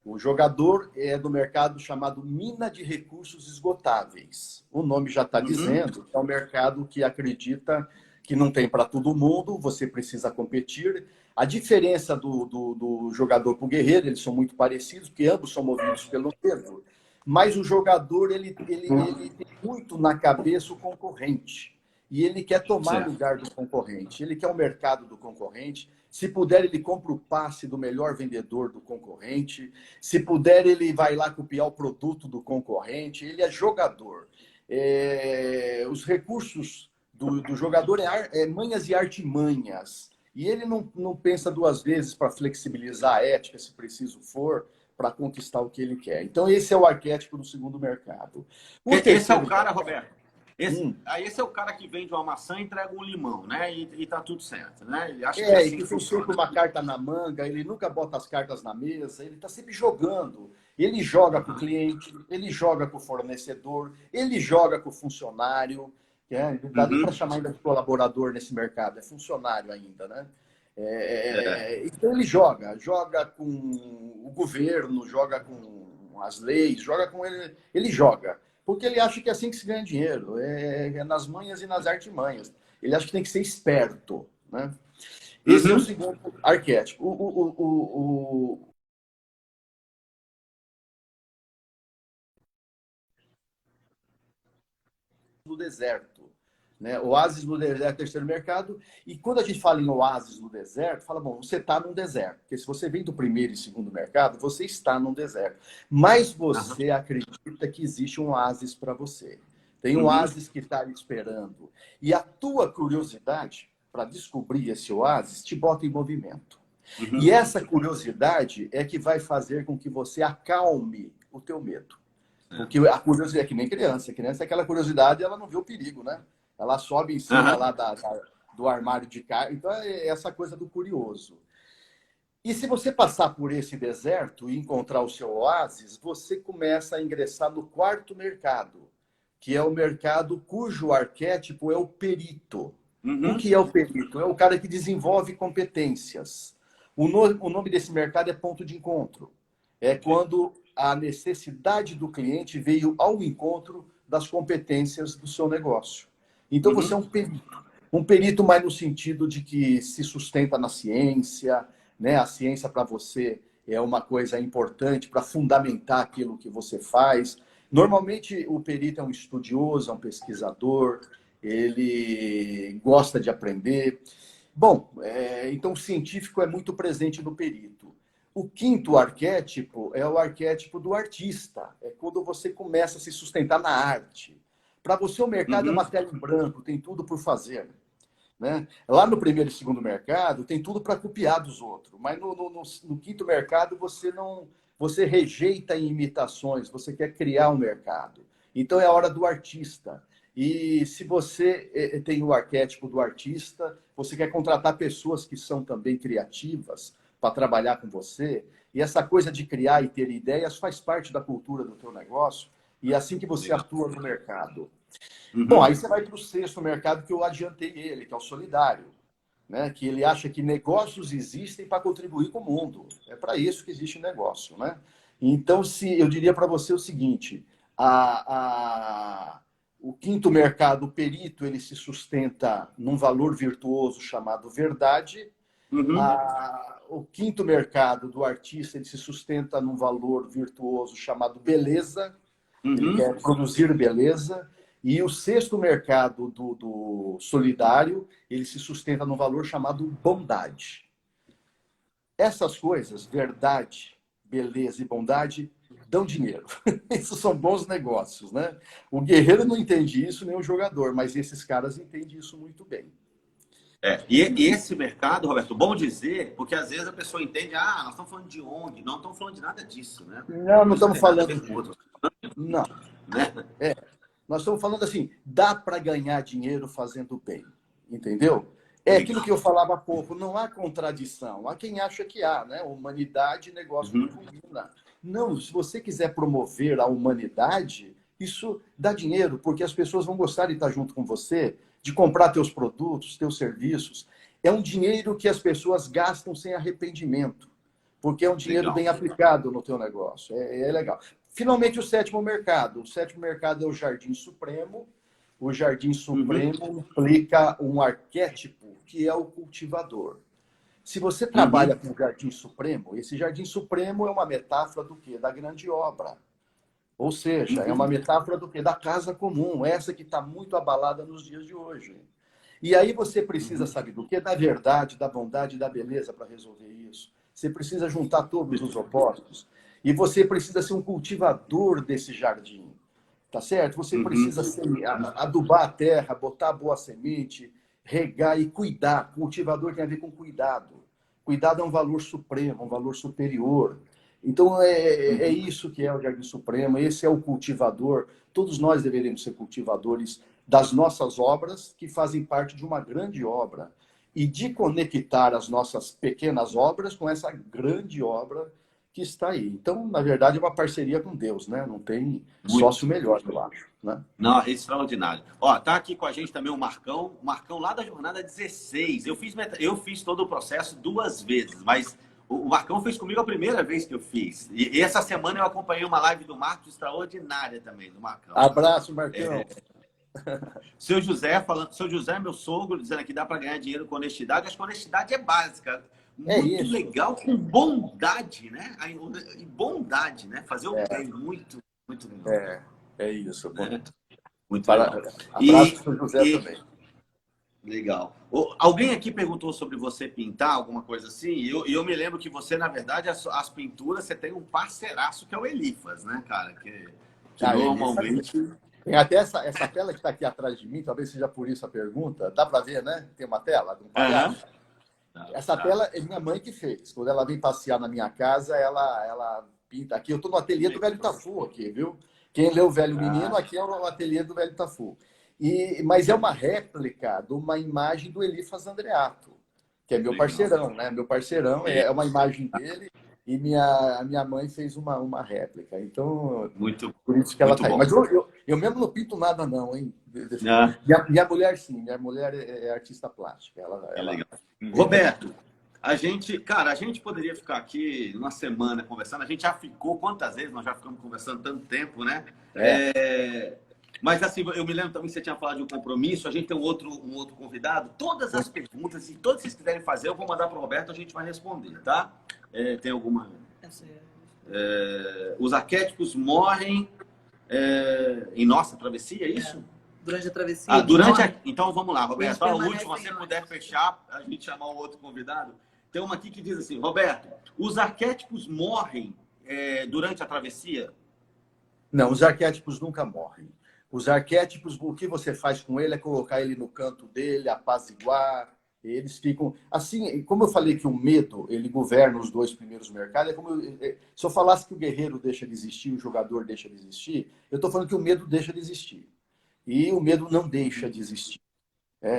O jogador é do mercado chamado mina de recursos esgotáveis. O nome já está dizendo que é um mercado que acredita que não tem para todo mundo, você precisa competir. A diferença do jogador para o guerreiro, eles são muito parecidos, porque ambos são movidos pelo medo, mas o jogador ele tem muito na cabeça o concorrente. E ele quer tomar Certo. lugar do concorrente, ele quer o mercado do concorrente. Se puder, ele compra o passe do melhor vendedor do concorrente. Se puder, ele vai lá copiar o produto do concorrente. Ele é jogador. Os recursos do jogador é manhas e artimanhas. E ele não pensa duas vezes para flexibilizar a ética, se preciso for, para conquistar o que ele quer. Então, esse é o arquétipo do segundo mercado. Esse é o cara, Roberto. Esse é o cara que vende uma maçã e entrega um limão, né? E tá tudo certo, né? Ele acha que é assim e que que tem funciona. sempre uma carta na manga, ele nunca bota as cartas na mesa, ele está sempre jogando. Ele joga com o cliente, ele joga com o fornecedor, ele joga com o funcionário. Não dá nem para chamar ainda de colaborador nesse mercado, é funcionário ainda, né? Então ele joga com o governo, joga com as leis, joga com ele, ele joga. Porque ele acha que é assim que se ganha dinheiro, é nas manhas e nas artimanhas. Ele acha que tem que ser esperto, né? Esse é o segundo arquétipo. Do deserto, né? Oásis no deserto, terceiro mercado. E quando a gente fala em oásis no deserto, fala, bom, você está num deserto. Porque se você vem do primeiro e segundo mercado, você está num deserto. Mas você acredita que existe um oásis para você. Tem um oásis que está esperando. E a tua curiosidade para descobrir esse oásis te bota em movimento. E essa curiosidade é que vai fazer com que você acalme o teu medo. Porque a curiosidade é que nem criança. A criança é aquela curiosidade, ela não vê o perigo, né? Ela sobe em cima lá do armário de carne. Então, é essa coisa do curioso. E se você passar por esse deserto e encontrar o seu oásis, você começa a ingressar no quarto mercado, que é o mercado cujo arquétipo é o perito. O que é o perito? É o cara que desenvolve competências. O nome desse mercado é ponto de encontro. É quando a necessidade do cliente veio ao encontro das competências do seu negócio. Então, você é um perito. Um perito mais no sentido de que se sustenta na ciência, né? A ciência para você é uma coisa importante para fundamentar aquilo que você faz. Normalmente, o perito é um estudioso, é um pesquisador, ele gosta de aprender. Bom, então o científico é muito presente no perito. O quinto arquétipo é o arquétipo do artista. É quando você começa a se sustentar na arte. Para você, o mercado é uma tela em branco, tem tudo por fazer. Né? Lá no primeiro e segundo mercado, tem tudo para copiar dos outros. Mas no quinto mercado, você rejeita imitações, você quer criar um mercado. Então, é a hora do artista. E se você tem o arquétipo do artista, você quer contratar pessoas que são também criativas, para trabalhar com você. E essa coisa de criar e ter ideias faz parte da cultura do teu negócio. E é assim que você atua no mercado. Bom, aí você vai para o sexto mercado que eu adiantei ele, que é o solidário. Né? Que ele acha que negócios existem para contribuir com o mundo. É para isso que existe o negócio. Né? Então, eu diria para você o seguinte, o quinto mercado, o perito, ele se sustenta num valor virtuoso chamado verdade. O quinto mercado do artista, ele se sustenta num valor virtuoso chamado beleza. Ele quer produzir beleza. E o sexto mercado do solidário, ele se sustenta num valor chamado bondade. Essas coisas, verdade, beleza e bondade, dão dinheiro. Esses são bons negócios, né? O guerreiro não entende isso, nem o jogador, mas esses caras entendem isso muito bem. E esse mercado, Roberto, bom dizer, porque às vezes a pessoa entende, nós estamos falando de ONG, não estamos falando de nada disso, né? Não estamos falando de outro. Não. Né? Nós estamos falando assim, dá para ganhar dinheiro fazendo bem, entendeu? É aquilo que eu falava há pouco, não há contradição. Há quem acha que há, né? Humanidade e negócio não combina. Não, se você quiser promover a humanidade, isso dá dinheiro, porque as pessoas vão gostar de estar junto com você, de comprar teus produtos, teus serviços. É um dinheiro que as pessoas gastam sem arrependimento, porque é um dinheiro bem aplicado no teu negócio. É legal. Finalmente, o sétimo mercado. O sétimo mercado é o Jardim Supremo. O Jardim Supremo implica um arquétipo que é o cultivador. Se você trabalha com o Jardim Supremo, esse Jardim Supremo é uma metáfora do quê? Da grande obra. Ou seja, é uma metáfora do quê? Da casa comum, essa que está muito abalada nos dias de hoje. E aí você precisa, sabe do quê? Da verdade, da bondade e da beleza para resolver isso. Você precisa juntar todos os opostos. E você precisa ser um cultivador desse jardim. Tá certo? Você precisa adubar a terra, botar boa semente, regar e cuidar. Cultivador tem a ver com cuidado. Cuidado é um valor supremo, um valor superior. Então, é isso que é o Jardim Supremo, esse é o cultivador. Todos nós deveríamos ser cultivadores das nossas obras, que fazem parte de uma grande obra, e de conectar as nossas pequenas obras com essa grande obra que está aí. Então, na verdade, é uma parceria com Deus, né? Não tem sócio melhor, eu acho. Né? Não, é extraordinário. Ó, tá aqui com a gente também o Marcão lá da jornada 16. Eu fiz todo o processo 2 vezes, mas o Marcão fez comigo a primeira vez que eu fiz. E essa semana eu acompanhei uma live do Marcos extraordinária também, do Marcão. Abraço, Marcão. Seu José, seu José, meu sogro, dizendo que dá para ganhar dinheiro com honestidade. Acho que honestidade é básica. Muito legal, com bondade, né? E bondade, né? Fazer o bem, muito legal. É isso. Muito legal. Abraço para o José também. Legal. Alguém aqui perguntou sobre você pintar, alguma coisa assim? E eu me lembro que você, na verdade, as pinturas, você tem um parceiraço que é o Elifas, né, cara? Que normalmente... Tem até essa tela que está aqui atrás de mim, talvez seja por isso a pergunta. Dá para ver, né? Tem uma tela de um palhaço. Essa tela é minha mãe que fez. Quando ela vem passear na minha casa, ela pinta. Aqui eu estou no ateliê do Velho Tafu, aqui, viu? Quem lê o Velho Menino, aqui é o ateliê do Velho Tafu. Mas é uma réplica de uma imagem do Elifas Andreato, que é meu parceirão, né? Meu parceirão, é uma imagem dele e minha mãe fez uma réplica. Então, por isso que ela está aí. Mas eu mesmo não pinto nada, não, hein? Minha mulher, sim. Minha mulher é artista plástica. É legal. Roberto, a gente poderia ficar aqui uma semana conversando. A gente já ficou, quantas vezes nós já ficamos conversando tanto tempo, né? Mas assim, eu me lembro também que você tinha falado de um compromisso. A gente tem um outro convidado. Todas as perguntas, e todas que vocês quiserem fazer, eu vou mandar para o Roberto, a gente vai responder, tá? Tem alguma... os arquétipos morrem em nossa travessia, é isso? Durante a travessia? Então vamos lá, Roberto. O último, se você puder fechar, a gente chamar o outro convidado. Tem uma aqui que diz assim, Roberto, os arquétipos morrem durante a travessia? Não, os arquétipos nunca morrem. Os arquétipos, o que você faz com ele é colocar ele no canto dele, apaziguar. Eles ficam... Assim, como eu falei que o medo, ele governa os 2 primeiros mercados, se eu falasse que o guerreiro deixa de existir, o jogador deixa de existir, eu estou falando que o medo deixa de existir. E o medo não deixa de existir.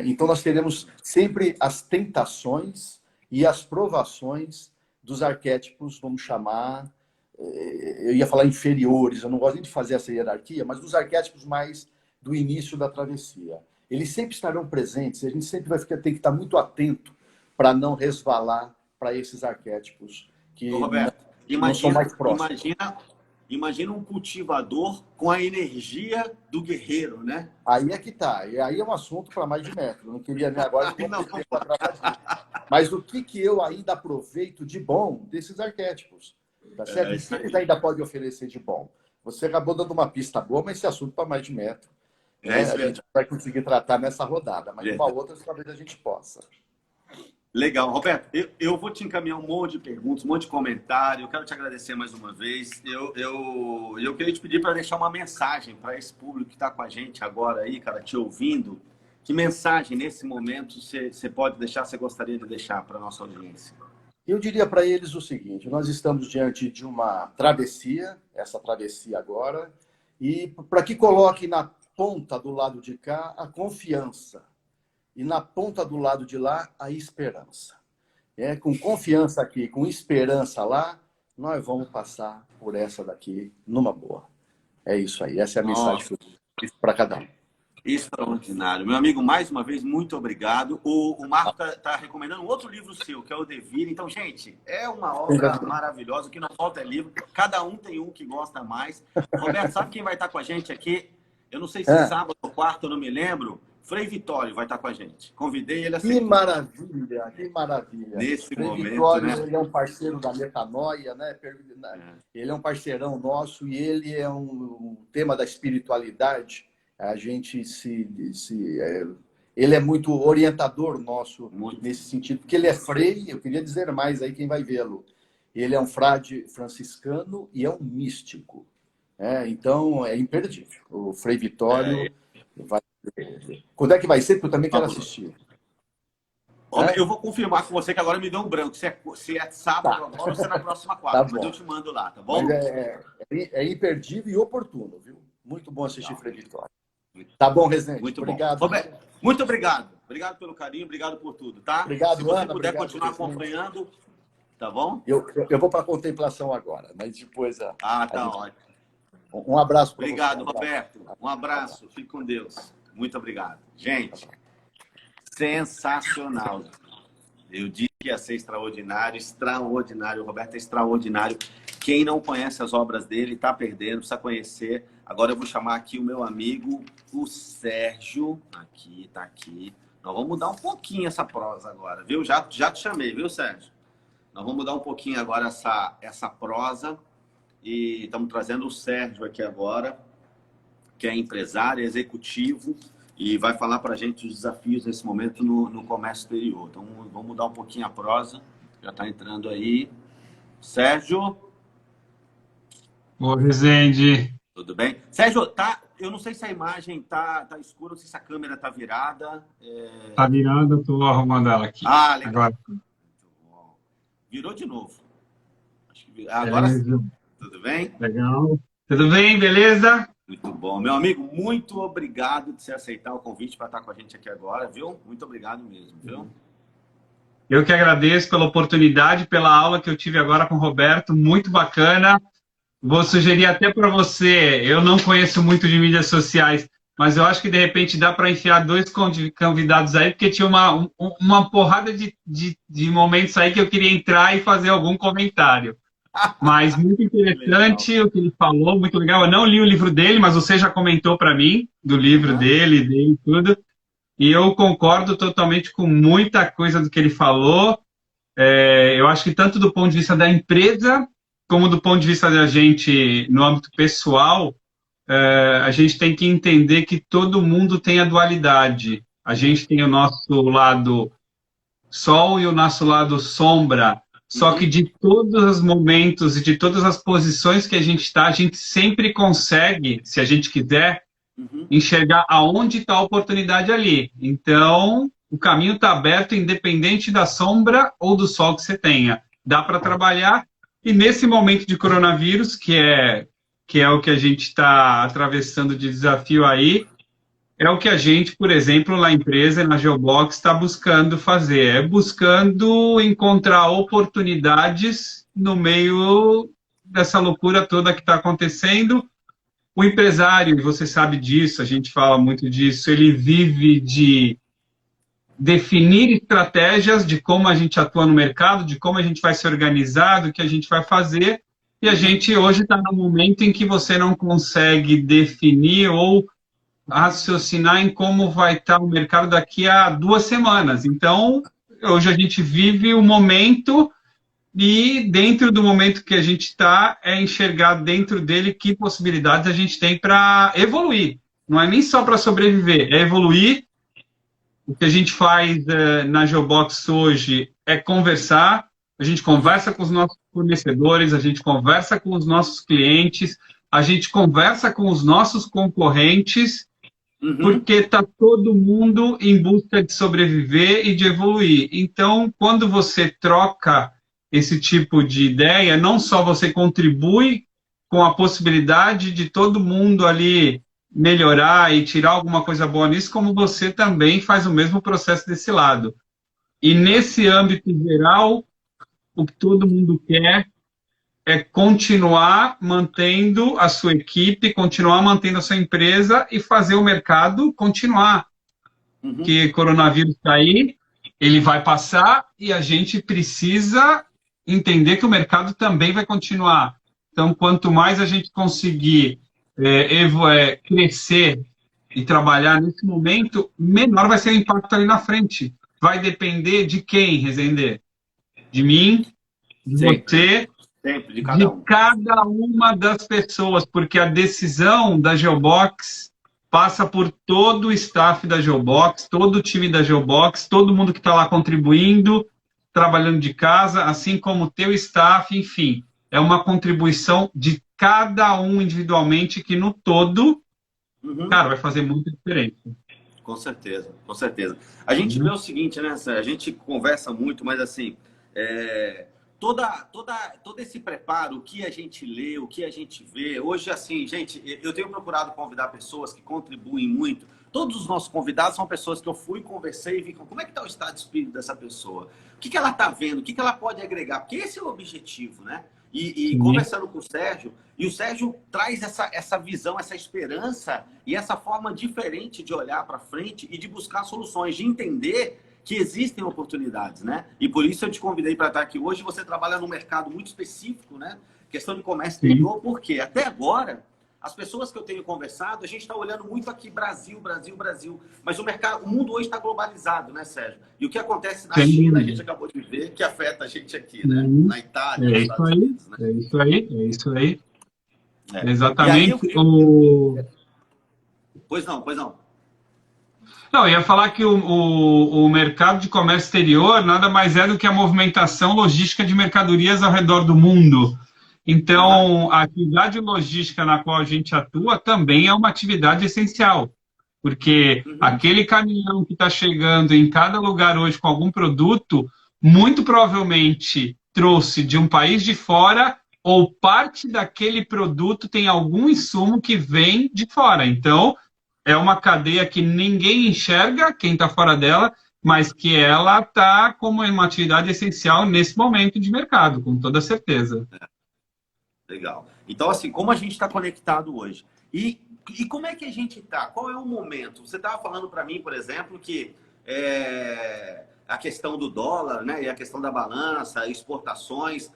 Então, nós teremos sempre as tentações e as provações dos arquétipos, vamos chamar... Eu ia falar inferiores, eu não gosto nem de fazer essa hierarquia, mas dos arquétipos mais do início da travessia. Eles sempre estarão presentes e a gente sempre vai ter que estar muito atento para não resvalar para esses arquétipos que Roberto, não são mais próximos. Imagina um cultivador com a energia do guerreiro, né? Aí é que tá. E aí é um assunto para mais de metro. Eu não queria nem agora. Mas o que eu ainda aproveito de bom desses arquétipos? Tá certo? O que eles ainda podem oferecer de bom? Você acabou dando uma pista boa, mas esse assunto para mais de metro. A gente vai conseguir tratar nessa rodada, mas uma outra talvez a gente possa. Legal. Roberto, eu vou te encaminhar um monte de perguntas, um monte de comentário. Eu quero te agradecer mais uma vez. Eu queria te pedir para deixar uma mensagem para esse público que está com a gente agora aí, cara, te ouvindo. Que mensagem, nesse momento, você pode deixar, você gostaria de deixar para a nossa audiência? Eu diria para eles o seguinte, nós estamos diante de uma travessia, essa travessia agora, e para que coloque na ponta do lado de cá a confiança e na ponta do lado de lá a esperança. Com confiança aqui, com esperança lá, nós vamos passar por essa daqui numa boa. É isso aí, essa é a mensagem para cada um. Extraordinário. Meu amigo, mais uma vez, muito obrigado. O Marco está recomendando um outro livro seu, que é o Devir. Então, gente, é uma obra maravilhosa. O que não falta é livro. Cada um tem um que gosta mais. Roberto, sabe quem vai estar com a gente aqui? Eu não sei se sábado ou quarto, eu não me lembro. Frei Vitório vai estar com a gente. Convidei ele a Que maravilha, que maravilha. Nesse Frei momento, Vitório, né? ele é um parceiro da Metanoia, né? Ele é um parceirão nosso e ele é um tema da espiritualidade. A gente ele é muito orientador nosso nesse sentido, porque ele é frei, eu queria dizer mais aí quem vai vê-lo. Ele é um frade franciscano e é um místico. Então, é imperdível. O Frei Vitório vai... Quando é que vai ser? Porque eu também quero assistir. Eu vou confirmar com você que agora me deu um branco. Se é sábado agora ou se é na próxima quarta. Mas eu te mando lá, tá bom? Mas é imperdível e oportuno, viu? Muito bom assistir Frei Vitório. Tá bom, Rezende? Muito obrigado. Bom. Muito obrigado. Obrigado pelo carinho, obrigado por tudo, tá? Obrigado, Se você Ana, puder continuar acompanhando, tá bom? Eu vou para a contemplação agora, mas depois... Tá ótimo. Um abraço para você. Obrigado, Roberto. Um abraço. Fique com Deus. Muito obrigado. Gente, sensacional. Eu disse que ia ser extraordinário, extraordinário. O Roberto é extraordinário. Quem não conhece as obras dele está perdendo, precisa conhecer. Agora eu vou chamar aqui o meu amigo, o Sérgio. Aqui, tá aqui. Nós vamos mudar um pouquinho essa prosa agora, viu? Já te chamei, viu, Sérgio? Nós vamos mudar um pouquinho agora essa prosa. E estamos trazendo o Sérgio aqui agora, que é empresário, executivo, e vai falar para a gente os desafios nesse momento no comércio exterior. Então, vamos mudar um pouquinho a prosa. Já está entrando aí. Sérgio? Ô, Rezende. Tudo bem? Sérgio, eu não sei se a imagem tá escura, não sei se a câmera está virada. Tá virada, eu estou arrumando ela aqui. Legal. Agora. Virou de novo. Agora sim. Tudo bem? Legal. Tudo bem, beleza? Muito bom. Meu amigo, muito obrigado de você aceitar o convite para estar com a gente aqui agora, viu? Muito obrigado mesmo, viu? Eu que agradeço pela oportunidade, pela aula que eu tive agora com o Roberto, muito bacana. Vou sugerir até para você, eu não conheço muito de mídias sociais, mas eu acho que de repente dá para enfiar 2 convidados aí, porque tinha uma porrada de momentos aí que eu queria entrar e fazer algum comentário. Mas muito interessante o que ele falou, muito legal. Eu não li o livro dele, mas você já comentou para mim do livro dele e tudo. E eu concordo totalmente com muita coisa do que ele falou. Eu acho que tanto do ponto de vista da empresa, como do ponto de vista da gente no âmbito pessoal, a gente tem que entender que todo mundo tem a dualidade. A gente tem o nosso lado sol e o nosso lado sombra. Só que de todos os momentos e de todas as posições que a gente está, a gente sempre consegue, se a gente quiser, enxergar aonde está a oportunidade ali. Então, o caminho está aberto, independente da sombra ou do sol que você tenha. Dá para trabalhar. E nesse momento de coronavírus, que é o que a gente está atravessando de desafio aí, é o que a gente, por exemplo, na empresa, na Geobox, está buscando fazer. Buscando encontrar oportunidades no meio dessa loucura toda que está acontecendo. O empresário, e você sabe disso, a gente fala muito disso, ele vive de definir estratégias de como a gente atua no mercado, de como a gente vai se organizar, do que a gente vai fazer. E a gente hoje está num momento em que você não consegue definir ou raciocinar em como vai estar o mercado daqui a 2 semanas. Então, hoje a gente vive o momento e dentro do momento que a gente está, é enxergar dentro dele que possibilidades a gente tem para evoluir. Não é nem só para sobreviver, é evoluir. O que a gente faz na Geobox hoje é conversar. A gente conversa com os nossos fornecedores, a gente conversa com os nossos clientes, a gente conversa com os nossos concorrentes, porque está todo mundo em busca de sobreviver e de evoluir. Então, quando você troca esse tipo de ideia, não só você contribui com a possibilidade de todo mundo ali melhorar e tirar alguma coisa boa nisso, como você também faz o mesmo processo desse lado. E nesse âmbito geral, o que todo mundo quer é continuar mantendo a sua equipe, continuar mantendo a sua empresa e fazer o mercado continuar. Que coronavírus está aí, ele vai passar e a gente precisa entender que o mercado também vai continuar. Então, quanto mais a gente conseguir crescer e trabalhar nesse momento, menor vai ser o impacto ali na frente. Vai depender de quem, Rezende? De mim, de você, sempre, de de um. cada uma das pessoas, porque a decisão da Geobox passa por todo o staff da Geobox, todo o time da Geobox, todo mundo que está lá contribuindo, trabalhando de casa, assim como o teu staff, enfim. É uma contribuição de cada um individualmente que no todo, cara, vai fazer muita diferença. Com certeza, com certeza. A gente vê o seguinte, né, Sérgio? A gente conversa muito, mas assim, todo esse preparo, o que a gente lê, o que a gente vê. Hoje, assim, gente, eu tenho procurado convidar pessoas que contribuem muito. Todos os nossos convidados são pessoas que eu fui, conversei e vi como é que está o estado de espírito dessa pessoa. O que ela está vendo, o que ela pode agregar, porque esse é o objetivo, né? E conversando com o Sérgio, e o Sérgio traz essa visão, essa esperança e essa forma diferente de olhar para frente e de buscar soluções, de entender que existem oportunidades, né? E por isso eu te convidei para estar aqui hoje. Você trabalha num mercado muito específico, né? Questão de comércio exterior, porque até agora, as pessoas que eu tenho conversado, a gente está olhando muito aqui Brasil, Brasil, Brasil. Mas o mundo hoje está globalizado, né, Sérgio? E o que acontece na China, a gente acabou de ver, que afeta a gente aqui, né? Na Itália, nos Estados Unidos, né? É isso aí. Exatamente. Pois não. Não, eu ia falar que o mercado de comércio exterior nada mais é do que a movimentação logística de mercadorias ao redor do mundo. Então, a atividade logística na qual a gente atua também é uma atividade essencial, porque aquele caminhão que está chegando em cada lugar hoje com algum produto, muito provavelmente trouxe de um país de fora ou parte daquele produto tem algum insumo que vem de fora. Então, é uma cadeia que ninguém enxerga, quem está fora dela, mas que ela está como uma atividade essencial nesse momento de mercado, com toda certeza. Legal. Então, assim, como a gente está conectado hoje? E como é que a gente está? Qual é o momento? Você estava falando para mim, por exemplo, que a questão do dólar, né, e a questão da balança, exportações.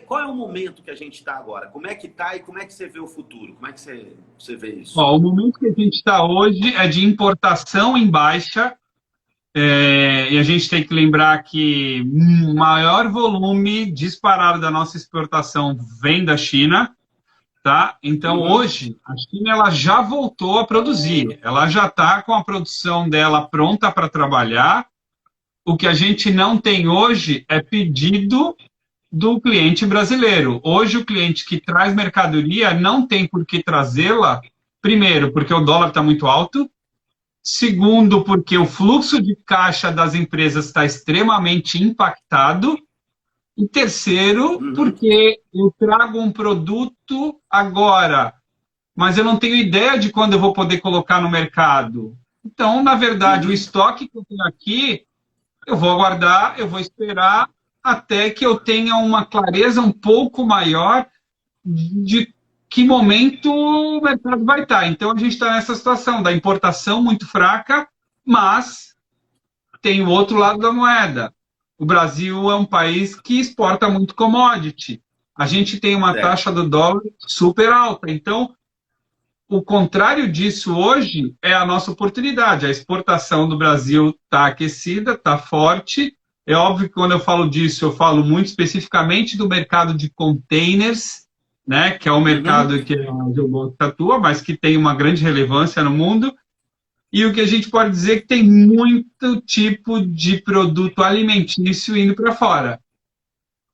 Qual é o momento que a gente está agora? Como é que está e como é que você vê o futuro? Como é que você vê isso? O momento que a gente está hoje é de importação em baixa. E a gente tem que lembrar que o maior volume disparado da nossa exportação vem da China, tá? Então, hoje, a China ela já voltou a produzir. Ela já está com a produção dela pronta para trabalhar. O que a gente não tem hoje é pedido do cliente brasileiro. Hoje, o cliente que traz mercadoria não tem por que trazê-la, primeiro, porque o dólar está muito alto. Segundo, porque o fluxo de caixa das empresas está extremamente impactado. E terceiro, porque eu trago um produto agora, mas eu não tenho ideia de quando eu vou poder colocar no mercado. Então, na verdade, o estoque que eu tenho aqui, eu vou aguardar, eu vou esperar até que eu tenha uma clareza um pouco maior de que momento o mercado vai estar. Então, a gente está nessa situação da importação muito fraca, mas tem o outro lado da moeda. O Brasil é um país que exporta muito commodity. A gente tem uma taxa do dólar super alta. Então, o contrário disso hoje é a nossa oportunidade. A exportação do Brasil está aquecida, está forte. É óbvio que quando eu falo disso, eu falo muito especificamente do mercado de containers, né, que é o mercado que a Geobox atua, mas que tem uma grande relevância no mundo. E o que a gente pode dizer é que tem muito tipo de produto alimentício indo para fora.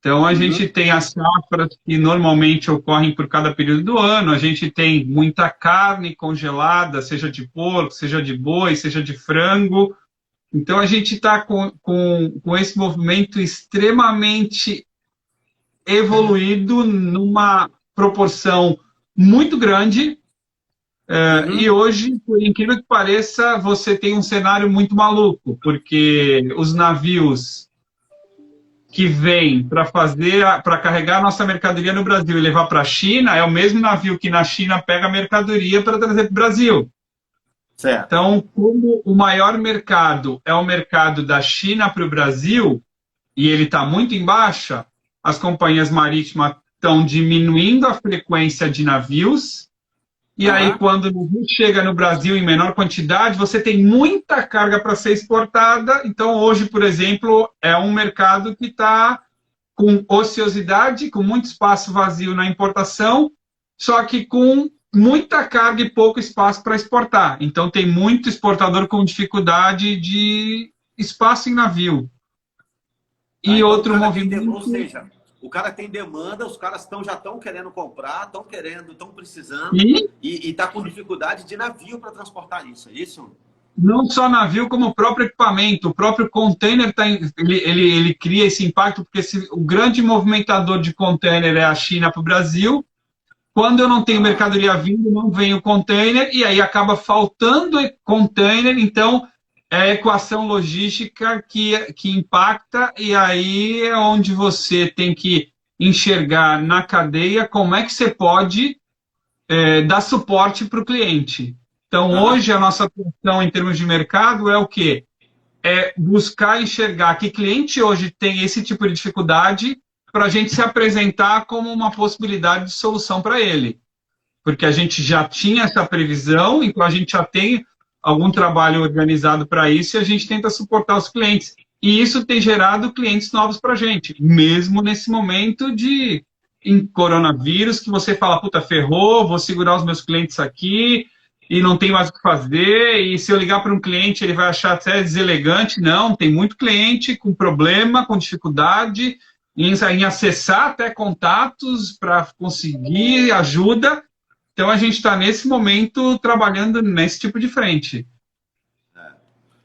Então, a gente tem as safras que normalmente ocorrem por cada período do ano, a gente tem muita carne congelada, seja de porco, seja de boi, seja de frango. Então, a gente está com esse movimento extremamente evoluído numa proporção muito grande. E hoje, por incrível que pareça, você tem um cenário muito maluco, porque os navios que vêm para carregar a nossa mercadoria no Brasil e levar para a China é o mesmo navio que na China pega a mercadoria para trazer para o Brasil. Certo. Então, como o maior mercado é o mercado da China para o Brasil, e ele está muito em baixa, as companhias marítimas estão diminuindo a frequência de navios E aí, quando o navio chega no Brasil em menor quantidade, você tem muita carga para ser exportada. Então, hoje, por exemplo, é um mercado que está com ociosidade, com muito espaço vazio na importação, só que com muita carga e pouco espaço para exportar. Então, tem muito exportador com dificuldade de espaço em navio. E então outro movimento... Ou seja, o cara tem demanda, os caras já estão querendo comprar, estão precisando, e está com dificuldade de navio para transportar isso, é isso? Não só navio, como o próprio equipamento. O próprio container ele cria esse impacto, porque o grande movimentador de container é a China para o Brasil. Quando eu não tenho mercadoria vindo, não vem o container, e aí acaba faltando container, então é a equação logística que impacta, e aí é onde você tem que enxergar na cadeia como é que você pode dar suporte para o cliente. Então, hoje, a nossa atuação em termos de mercado é o quê? É buscar enxergar que cliente hoje tem esse tipo de dificuldade para a gente se apresentar como uma possibilidade de solução para ele. Porque a gente já tinha essa previsão, então a gente já tem algum trabalho organizado para isso e a gente tenta suportar os clientes. E isso tem gerado clientes novos para a gente, mesmo nesse momento em coronavírus, que você fala, puta, ferrou, vou segurar os meus clientes aqui e não tem mais o que fazer, e se eu ligar para um cliente ele vai achar até deselegante. Não, tem muito cliente com problema, com dificuldade em acessar até contatos para conseguir ajuda. Então, a gente está, nesse momento, trabalhando nesse tipo de frente.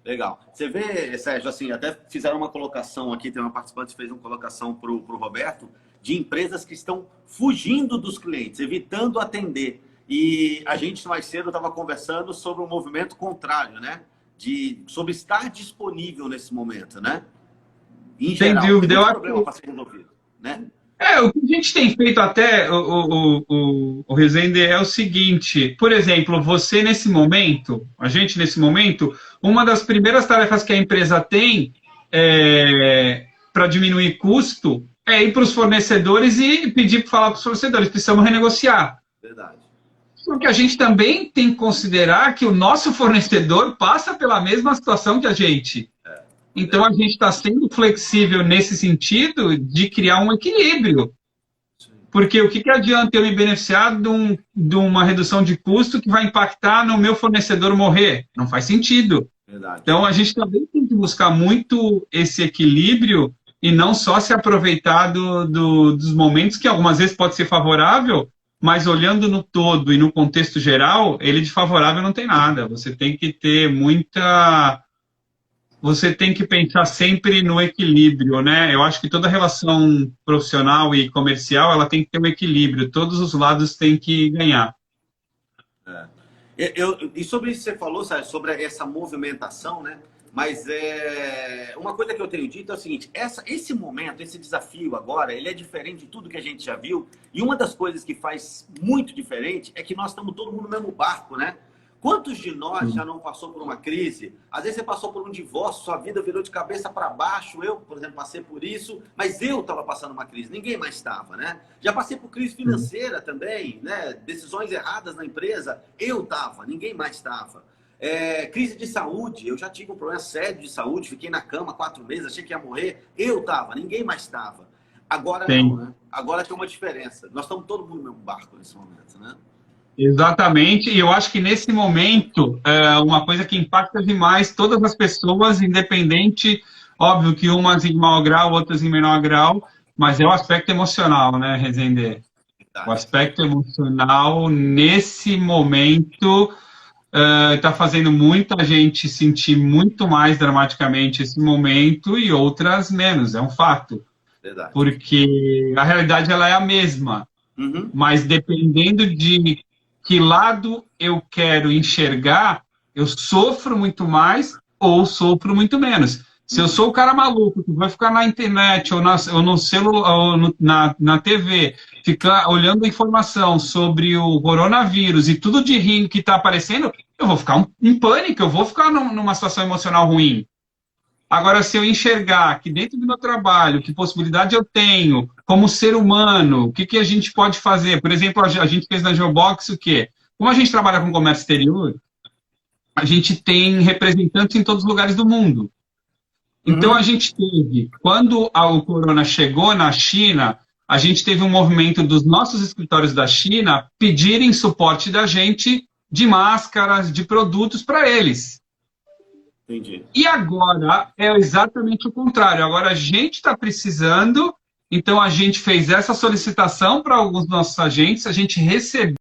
Legal. Você vê, Sérgio, assim, até fizeram uma colocação aqui, tem uma participante que fez uma colocação para o Roberto, de empresas que estão fugindo dos clientes, evitando atender. E a gente, mais cedo, estava conversando sobre um movimento contrário, né? Sobre estar disponível nesse momento, né? Em geral, sem dúvida. Tem muito problema para ser resolvido, né? O que a gente tem feito até, o Rezende, é o seguinte, por exemplo, você nesse momento, a gente nesse momento, uma das primeiras tarefas que a empresa tem para diminuir custo é ir para os fornecedores e pedir para falar para os fornecedores, precisamos renegociar. Verdade. Porque a gente também tem que considerar que o nosso fornecedor passa pela mesma situação que a gente. Então, a gente está sendo flexível nesse sentido de criar um equilíbrio. Porque o que adianta eu me beneficiar de uma redução de custo que vai impactar no meu fornecedor morrer? Não faz sentido. Verdade. Então, a gente também tem que buscar muito esse equilíbrio e não só se aproveitar dos momentos que algumas vezes pode ser favorável, mas olhando no todo e no contexto geral, ele de favorável não tem nada. Você tem que ter Você tem que pensar sempre no equilíbrio, né? Eu acho que toda relação profissional e comercial, ela tem que ter um equilíbrio. Todos os lados têm que ganhar. E sobre isso que você falou, Sérgio, sobre essa movimentação, né? Mas uma coisa que eu tenho dito é o seguinte, esse momento, esse desafio agora, ele é diferente de tudo que a gente já viu. E uma das coisas que faz muito diferente é que nós estamos todo mundo no mesmo barco, né? Quantos de nós já não passou por uma crise? Às vezes você passou por um divórcio, sua vida virou de cabeça para baixo. Eu, por exemplo, passei por isso, mas eu estava passando uma crise, ninguém mais estava, né? Já passei por crise financeira também, né? Decisões erradas na empresa, eu estava, ninguém mais estava. Crise de saúde, eu já tive um problema sério de saúde, fiquei na cama 4 meses, achei que ia morrer, eu estava, ninguém mais estava. Agora não, né? Agora tem uma diferença. Nós estamos todo mundo no mesmo barco nesse momento, né? Exatamente, e eu acho que nesse momento, uma coisa que impacta demais todas as pessoas, independente, óbvio que umas em maior grau, outras em menor grau, mas é o aspecto emocional, né, Rezende? O aspecto emocional, nesse momento, está fazendo muita gente sentir muito mais dramaticamente esse momento e outras menos, é um fato. Verdade. Porque a realidade ela é a mesma, mas dependendo de que lado eu quero enxergar, eu sofro muito mais ou sofro muito menos. Se eu sou o cara maluco que vai ficar na internet ou no celular ou na TV, ficar olhando a informação sobre o coronavírus e tudo de ruim que está aparecendo, eu vou ficar em pânico, eu vou ficar numa situação emocional ruim. Agora, se eu enxergar que dentro do meu trabalho, que possibilidade eu tenho, como ser humano, o que a gente pode fazer? Por exemplo, a gente fez na Geobox o quê? como a gente trabalha com comércio exterior, a gente tem representantes em todos os lugares do mundo. Então, a gente teve, quando o corona chegou na China, a gente teve um movimento dos nossos escritórios da China pedirem suporte da gente de máscaras, de produtos para eles. Entendi. E agora é exatamente o contrário. Agora a gente está precisando, então a gente fez essa solicitação para alguns dos nossos agentes, a gente recebeu